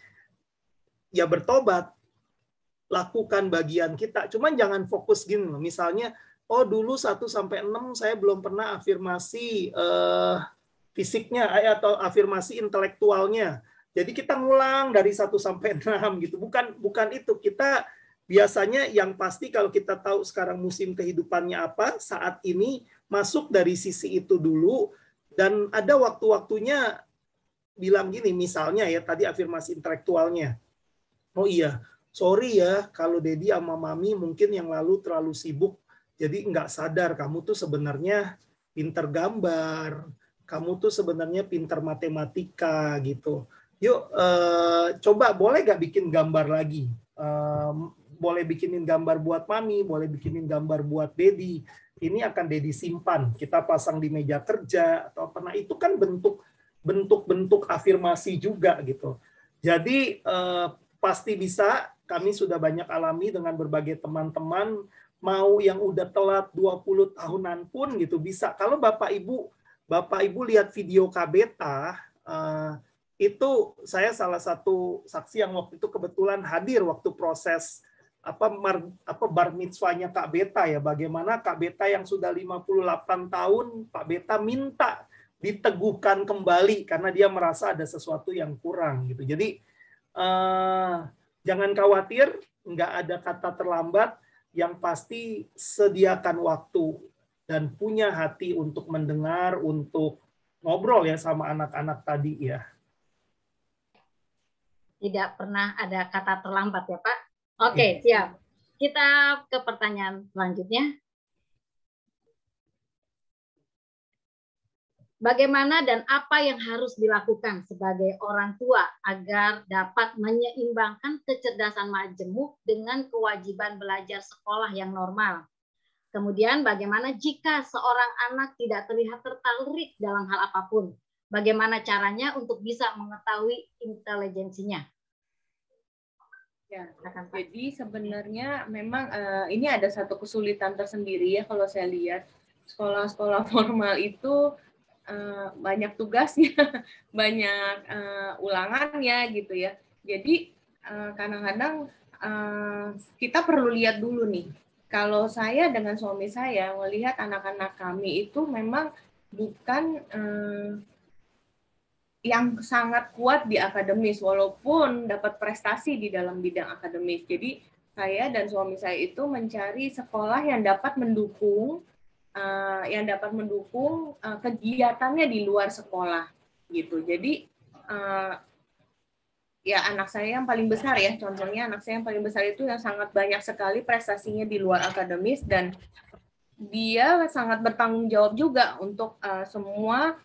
ya bertobat. Lakukan bagian kita. Cuman jangan fokus gini. Misalnya, oh dulu 1-6 saya belum pernah afirmasi fisiknya atau afirmasi intelektualnya. Jadi kita ngulang dari 1-6 gitu. Bukan itu. Kita biasanya yang pasti kalau kita tahu sekarang musim kehidupannya apa, saat ini masuk dari sisi itu dulu, dan ada waktu-waktunya bilang gini, misalnya ya tadi afirmasi intelektualnya. Oh iya, sorry ya kalau Dedi sama Mami mungkin yang lalu terlalu sibuk, jadi nggak sadar kamu tuh sebenarnya pinter gambar, kamu tuh sebenarnya pinter matematika gitu. Yuk, coba boleh nggak bikin gambar lagi? Boleh bikinin gambar buat Mami, boleh bikinin gambar buat Dedi. Ini akan Dedi simpan, kita pasang di meja kerja atau apa. Nah, itu kan bentuk afirmasi juga gitu. Jadi pasti bisa, kami sudah banyak alami dengan berbagai teman-teman, mau yang udah telat 20 tahunan pun gitu bisa. Kalau Bapak Ibu lihat video Kabeta, itu saya salah satu saksi yang waktu itu kebetulan hadir waktu proses bar mitzvahnya Kak Beta ya, bagaimana Kak Beta yang sudah 58 tahun, Pak Beta minta diteguhkan kembali karena dia merasa ada sesuatu yang kurang gitu. Jadi jangan khawatir, nggak ada kata terlambat. Yang pasti sediakan waktu dan punya hati untuk mendengar, untuk ngobrol ya sama anak-anak tadi ya. Tidak pernah ada kata terlambat ya Pak. Oke, siap. Kita ke pertanyaan selanjutnya. Bagaimana dan apa yang harus dilakukan sebagai orang tua agar dapat menyeimbangkan kecerdasan majemuk dengan kewajiban belajar sekolah yang normal? Kemudian bagaimana jika seorang anak tidak terlihat tertarik dalam hal apapun? Bagaimana caranya untuk bisa mengetahui intelijensinya? Ya, jadi sebenarnya memang ini ada satu kesulitan tersendiri ya kalau saya lihat. Sekolah-sekolah formal itu banyak tugasnya, banyak ulangannya gitu ya. Jadi kadang-kadang kita perlu lihat dulu nih. Kalau saya dengan suami saya melihat anak-anak kami itu memang bukan yang sangat kuat di akademis, walaupun dapat prestasi di dalam bidang akademis. Jadi saya dan suami saya itu mencari sekolah yang dapat mendukung kegiatannya di luar sekolah gitu. Jadi ya anak saya yang paling besar ya, contohnya anak saya yang paling besar itu yang sangat banyak sekali prestasinya di luar akademis dan dia sangat bertanggung jawab juga untuk semua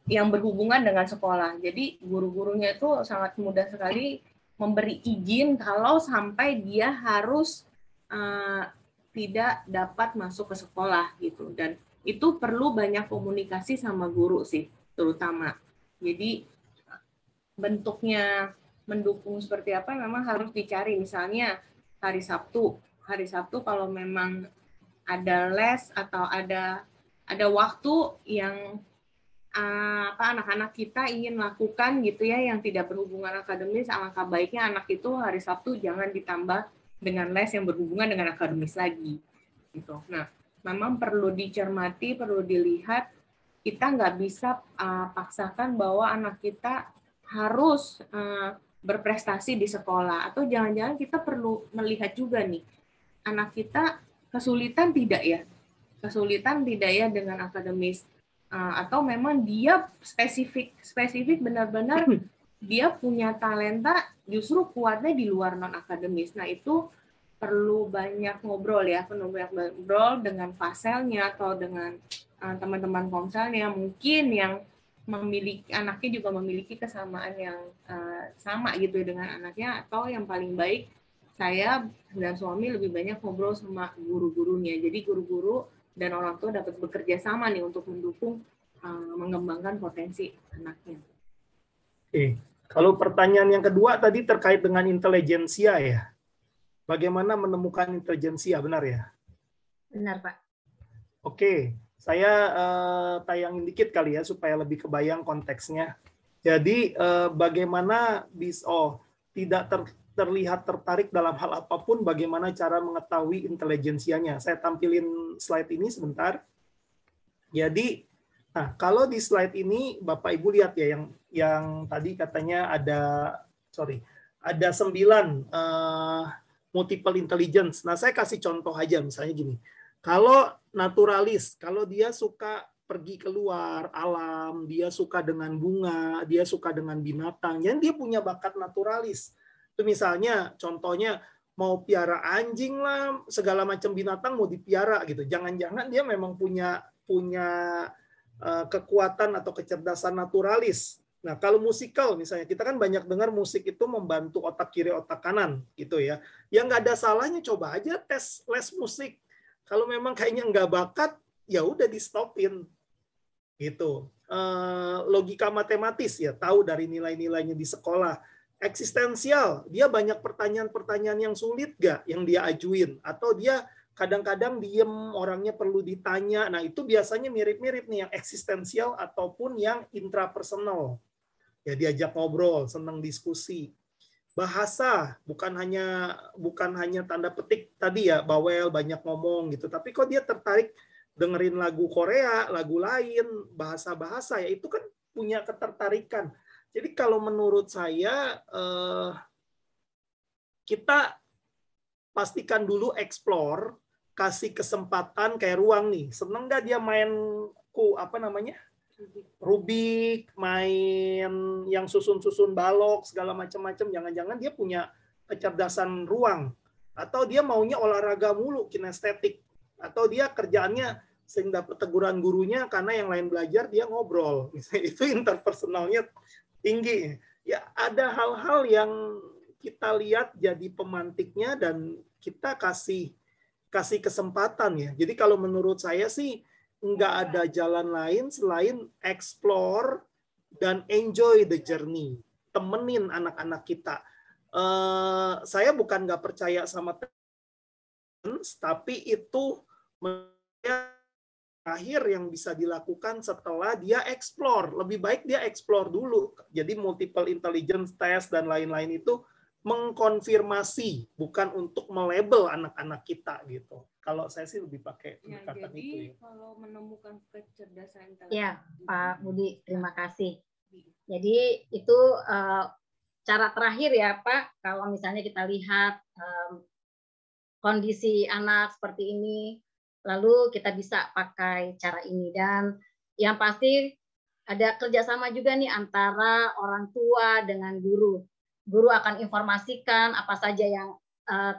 yang berhubungan dengan sekolah. Jadi guru-gurunya itu sangat mudah sekali memberi izin kalau sampai dia harus tidak dapat masuk ke sekolah gitu, dan itu perlu banyak komunikasi sama guru sih terutama. Jadi bentuknya mendukung seperti apa memang harus dicari. Misalnya hari Sabtu kalau memang ada les atau ada waktu yang anak-anak kita ingin lakukan gitu ya yang tidak berhubungan akademis, alangkah baiknya anak itu hari Sabtu jangan ditambah dengan les yang berhubungan dengan akademis lagi gitu. Nah, memang perlu dicermati, perlu dilihat. Kita nggak bisa paksakan bahwa anak kita harus berprestasi di sekolah, atau jangan-jangan kita perlu melihat juga nih, anak kita kesulitan tidak ya dengan akademis, atau memang dia spesifik benar-benar dia punya talenta justru kuatnya di luar non akademis. Nah, itu perlu banyak ngobrol dengan faselnya atau dengan teman-teman komselnya, mungkin yang anaknya juga memiliki kesamaan yang sama gitu dengan anaknya, atau yang paling baik saya dan suami lebih banyak ngobrol sama guru-gurunya. Jadi guru-guru dan orang tua dapat bekerja sama nih untuk mendukung mengembangkan potensi anaknya. Oke. Kalau pertanyaan yang kedua tadi terkait dengan intelijensia ya. Bagaimana menemukan intelijensia, benar ya? Benar, Pak. Oke, saya tayangin dikit kali ya supaya lebih kebayang konteksnya. Jadi bagaimana tidak terlihat tertarik dalam hal apapun, bagaimana cara mengetahui intelijensianya. Saya tampilin slide ini sebentar. Jadi, nah kalau di slide ini Bapak Ibu lihat ya yang tadi katanya ada 9 multiple intelligence. Nah, saya kasih contoh aja misalnya gini. Kalau naturalis, kalau dia suka pergi keluar alam, dia suka dengan bunga, dia suka dengan binatang, yang dia punya bakat naturalis. Itu misalnya contohnya mau piara anjing lah, segala macam binatang mau dipiara gitu. Jangan-jangan dia memang punya kekuatan atau kecerdasan naturalis. Nah, kalau musikal misalnya, kita kan banyak dengar musik itu membantu otak kiri, otak kanan gitu ya. Ya nggak ada salahnya, coba aja tes les musik. Kalau memang kayaknya nggak bakat, ya udah di stopin gitu. Logika matematis ya, tahu dari nilai-nilainya di sekolah. Eksistensial, dia banyak pertanyaan-pertanyaan yang sulit nggak yang dia ajuin, atau dia kadang-kadang diem, orangnya perlu ditanya. Nah, itu biasanya mirip-mirip nih, yang eksistensial ataupun yang intrapersonal. Ya, diajak ngobrol, senang diskusi. Bahasa, bukan hanya tanda petik tadi ya, bawel, banyak ngomong gitu. Tapi kok dia tertarik dengerin lagu Korea, lagu lain, bahasa-bahasa, ya itu kan punya ketertarikan. Jadi kalau menurut saya, kita pastikan dulu explore, kasih kesempatan kayak ruang nih. Seneng nggak dia main Rubik, main yang susun-susun balok segala macam-macam. Jangan-jangan dia punya kecerdasan ruang, atau dia maunya olahraga mulu, kinestetik, atau dia kerjaannya sering dapat teguran gurunya karena yang lain belajar dia ngobrol. Itu interpersonalnya tinggi. Ya, ada hal-hal yang kita lihat jadi pemantiknya dan kita kasih kesempatan ya. Jadi kalau menurut saya sih nggak ada jalan lain selain explore dan enjoy the journey. Temenin anak-anak kita. Saya bukan nggak percaya sama tapi itu akhir yang bisa dilakukan setelah dia explore. Lebih baik dia explore dulu. Jadi multiple intelligence test dan lain-lain itu mengkonfirmasi, bukan untuk melabel anak-anak kita gitu. Kalau saya sih lebih pakai pendekatan jadi, itu. Jadi kalau menemukan kecerdasan intelektual. Ya, Pak Budi, terima kasih. Jadi itu cara terakhir ya Pak, kalau misalnya kita lihat kondisi anak seperti ini, lalu kita bisa pakai cara ini. Dan yang pasti ada kerjasama juga nih antara orang tua dengan guru. Guru akan informasikan apa saja yang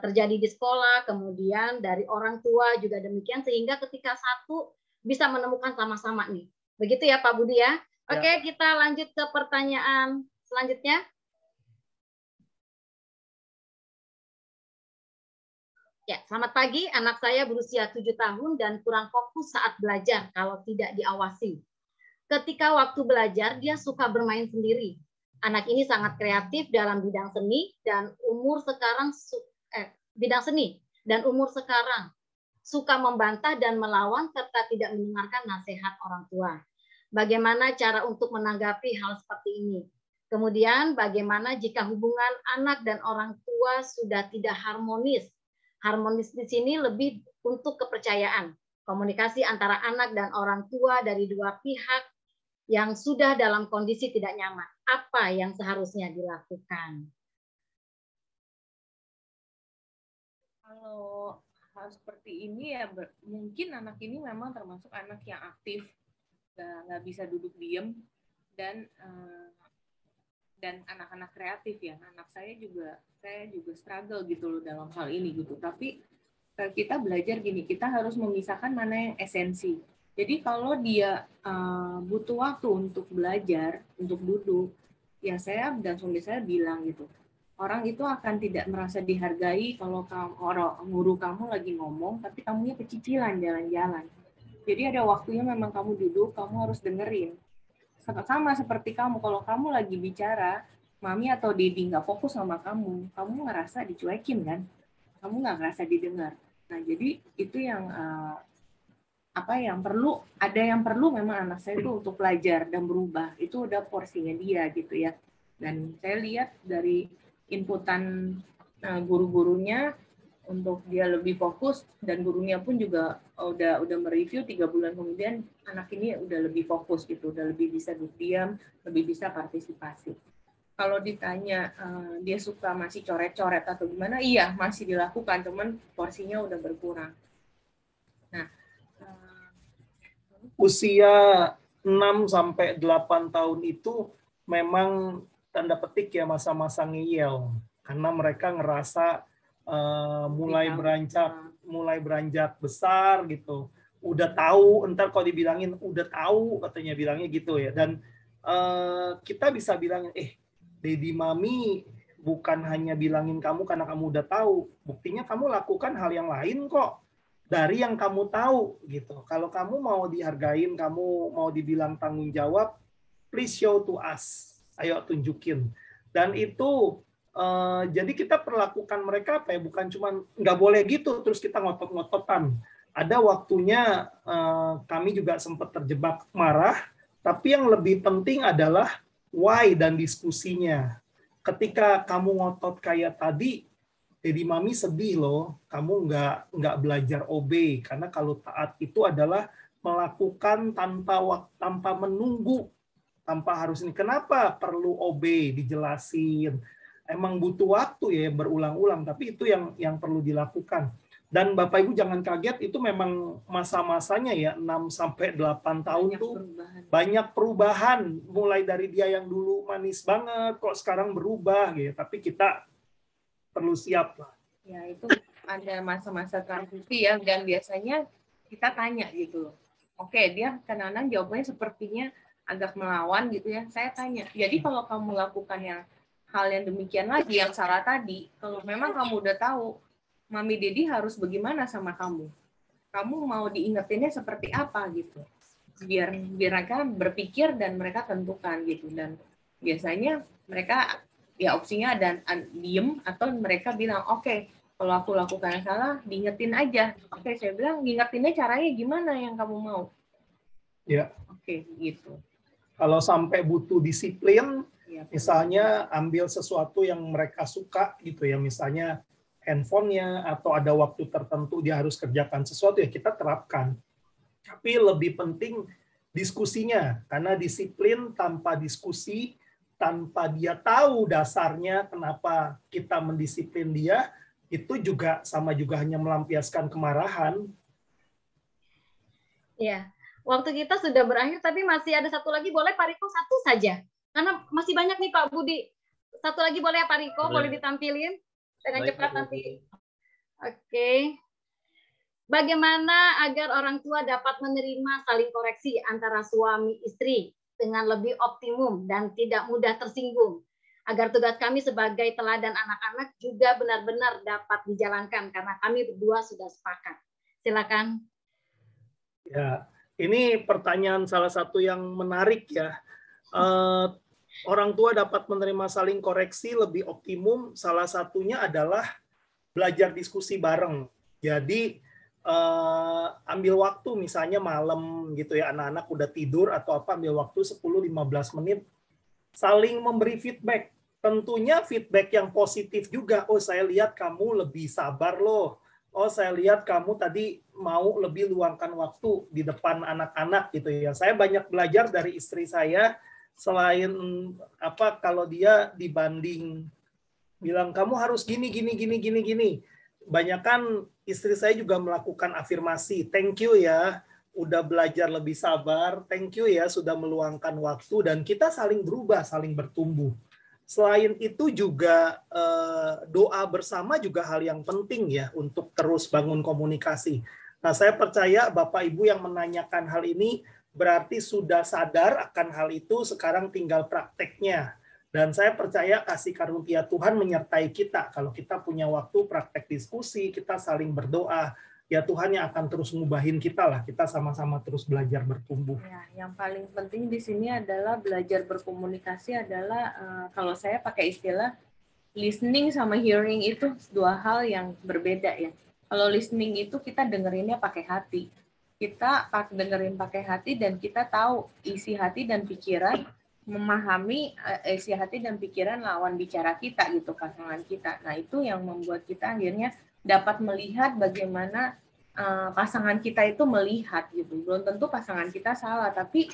terjadi di sekolah, kemudian dari orang tua juga demikian, sehingga ketika satu bisa menemukan sama-sama nih. Begitu ya Pak Budi ya? Oke, kita lanjut ke pertanyaan selanjutnya. Ya, selamat pagi. Anak saya berusia 7 tahun dan kurang fokus saat belajar kalau tidak diawasi. Ketika waktu belajar, dia suka bermain sendiri. Anak ini sangat kreatif dalam bidang seni dan umur sekarang suka membantah dan melawan serta tidak mendengarkan nasihat orang tua. Bagaimana cara untuk menanggapi hal seperti ini? Kemudian bagaimana jika hubungan anak dan orang tua sudah tidak harmonis? Harmonis di sini lebih untuk kepercayaan, komunikasi antara anak dan orang tua dari dua pihak yang sudah dalam kondisi tidak nyaman. Apa yang seharusnya dilakukan? Kalau hal seperti ini ya mungkin anak ini memang termasuk anak yang aktif, nggak bisa duduk diem, dan anak-anak kreatif ya. Anak saya juga struggle gitu loh dalam hal ini gitu. Tapi kita belajar gini, kita harus memisahkan mana yang esensi. Jadi kalau dia butuh waktu untuk belajar, untuk duduk, ya saya dan suami saya bilang gitu, orang itu akan tidak merasa dihargai kalau guru kamu lagi ngomong, tapi kamunya pecicilan jalan-jalan. Jadi ada waktunya memang kamu duduk, kamu harus dengerin. Sama seperti kamu, kalau kamu lagi bicara, mami atau dedi nggak fokus sama kamu ngerasa dicuekin kan? Kamu nggak ngerasa didengar. Nah, jadi itu yang yang perlu memang anak saya itu untuk belajar dan berubah. Itu udah porsinya dia gitu ya. Dan saya lihat dari inputan guru-gurunya untuk dia lebih fokus, dan gurunya pun juga udah mereview 3 bulan kemudian anak ini udah lebih fokus gitu, udah lebih bisa diam, lebih bisa partisipasi. Kalau ditanya dia suka masih coret-coret atau gimana, iya masih dilakukan, teman porsinya udah berkurang. Nah, usia 6 sampai 8 tahun itu memang tanda petik ya masa-masa ngeyel, karena mereka ngerasa mulai beranjak besar gitu. Udah tahu, entar kalau dibilangin udah tahu katanya bilangnya gitu ya. Dan kita bisa bilang Dedi Mami bukan hanya bilangin kamu karena kamu udah tahu. Buktinya kamu lakukan hal yang lain kok dari yang kamu tahu gitu. Kalau kamu mau dihargain, kamu mau dibilang tanggung jawab, please show to us. Ayo tunjukin. Dan itu jadi kita perlakukan mereka apa ya, bukan cuma nggak boleh gitu terus kita ngotot-ngototan. Ada waktunya kami juga sempat terjebak marah, tapi yang lebih penting adalah why dan diskusinya. Ketika kamu ngotot kayak tadi, Dedi Mami sedih loh, kamu nggak belajar obey, karena kalau taat itu adalah melakukan tanpa menunggu, tanpa harus ini. Kenapa perlu obey? Dijelasin. emang butuh waktu ya berulang-ulang, tapi itu yang perlu dilakukan. Dan Bapak Ibu jangan kaget, itu memang masa-masanya ya, 6 sampai 8 tahun tuh banyak perubahan, mulai dari dia yang dulu manis banget kok sekarang berubah gitu. Tapi kita perlu siap lah. Ya, itu ada masa-masa transisi ya, dan biasanya kita tanya gitu. Oke, dia kadang-kadang jawabannya sepertinya agak melawan gitu ya. Saya tanya, jadi kalau kamu lakukan hal yang demikian lagi, yang salah tadi, kalau memang kamu udah tahu Mami Dedi harus bagaimana sama kamu, mau diingetinnya seperti apa gitu, biar mereka berpikir dan mereka tentukan gitu. Dan biasanya mereka ya opsinya ada diem atau mereka bilang oke, kalau aku lakukan yang salah diingetin aja. Oke, saya bilang ngingetinnya caranya gimana yang kamu mau. Ya. Oke, gitu. Kalau sampai butuh disiplin, ya, misalnya ambil sesuatu yang mereka suka gitu ya, misalnya handphonenya atau ada waktu tertentu dia harus kerjakan sesuatu, ya kita terapkan. Tapi lebih penting diskusinya, karena disiplin tanpa diskusi, tanpa dia tahu dasarnya kenapa kita mendisiplin dia, itu juga sama juga hanya melampiaskan kemarahan. Ya, waktu kita sudah berakhir, tapi masih ada satu lagi, boleh Pak Riko satu saja? Karena masih banyak nih Pak Budi. Satu lagi boleh ya Pak Riko, boleh ditampilin? Dengan cepat nanti. Oke. Bagaimana agar orang tua dapat menerima saling koreksi antara suami istri dengan lebih optimum dan tidak mudah tersinggung, agar tugas kami sebagai teladan anak-anak juga benar-benar dapat dijalankan karena kami berdua sudah sepakat. Silakan. Ya, ini pertanyaan salah satu yang menarik ya. Orang tua dapat menerima saling koreksi lebih optimum, salah satunya adalah belajar diskusi bareng. Jadi ambil waktu misalnya malam gitu ya, anak-anak udah tidur atau apa, ambil waktu 10-15 menit saling memberi feedback. Tentunya feedback yang positif juga. Oh, saya lihat kamu lebih sabar loh. Oh, saya lihat kamu tadi mau lebih luangkan waktu di depan anak-anak gitu ya. Saya banyak belajar dari istri saya. Selain apa, kalau dia dibanding bilang kamu harus gini. Banyakan istri saya juga melakukan afirmasi. Thank you ya, udah belajar lebih sabar. Thank you ya, sudah meluangkan waktu. Dan kita saling berubah, saling bertumbuh. Selain itu juga doa bersama juga hal yang penting ya untuk terus bangun komunikasi. Nah, saya percaya Bapak Ibu yang menanyakan hal ini berarti sudah sadar akan hal itu, sekarang tinggal prakteknya. Dan saya percaya kasih karunia Tuhan menyertai kita. Kalau kita punya waktu praktek diskusi, kita saling berdoa, ya Tuhan yang akan terus ngubahin kita lah. Kita sama-sama terus belajar bertumbuh. Ya, yang paling penting di sini adalah belajar berkomunikasi adalah, kalau saya pakai istilah, listening sama hearing itu dua hal yang berbeda ya. Kalau listening itu kita dengerinnya pakai hati. Kita dengerin pakai hati dan kita tahu isi hati dan pikiran, memahami isi hati dan pikiran lawan bicara kita gitu, pasangan kita. Nah, itu yang membuat kita akhirnya dapat melihat bagaimana pasangan kita itu melihat gitu. Belum tentu pasangan kita salah, tapi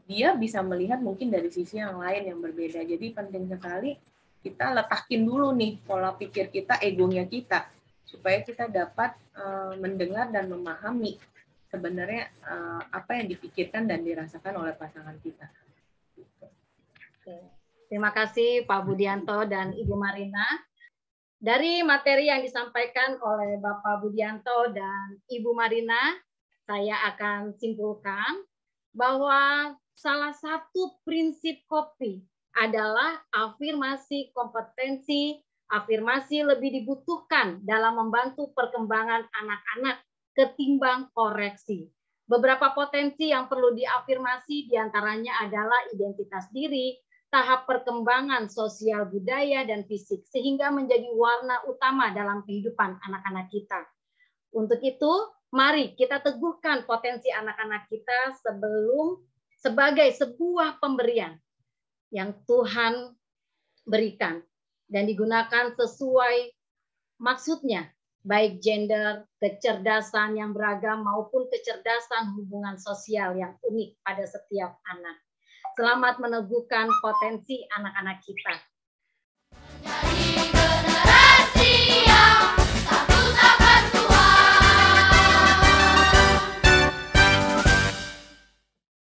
dia bisa melihat mungkin dari sisi yang lain yang berbeda. Jadi penting sekali kita letakin dulu nih pola pikir kita, egonya kita, supaya kita dapat mendengar dan memahami sebenarnya apa yang dipikirkan dan dirasakan oleh pasangan kita. Terima kasih Pak Budianto dan Ibu Marina. Dari materi yang disampaikan oleh Bapak Budianto dan Ibu Marina, saya akan simpulkan bahwa salah satu prinsip kopi adalah afirmasi kompetensi. Afirmasi lebih dibutuhkan dalam membantu perkembangan anak-anak ketimbang koreksi. Beberapa potensi yang perlu diafirmasi diantaranya adalah identitas diri, tahap perkembangan sosial budaya dan fisik, sehingga menjadi warna utama dalam kehidupan anak-anak kita. Untuk itu, mari kita teguhkan potensi anak-anak kita sebagai sebuah pemberian yang Tuhan berikan dan digunakan sesuai maksudnya, baik gender, kecerdasan yang beragam maupun kecerdasan hubungan sosial yang unik pada setiap anak. Selamat meneguhkan potensi anak-anak kita.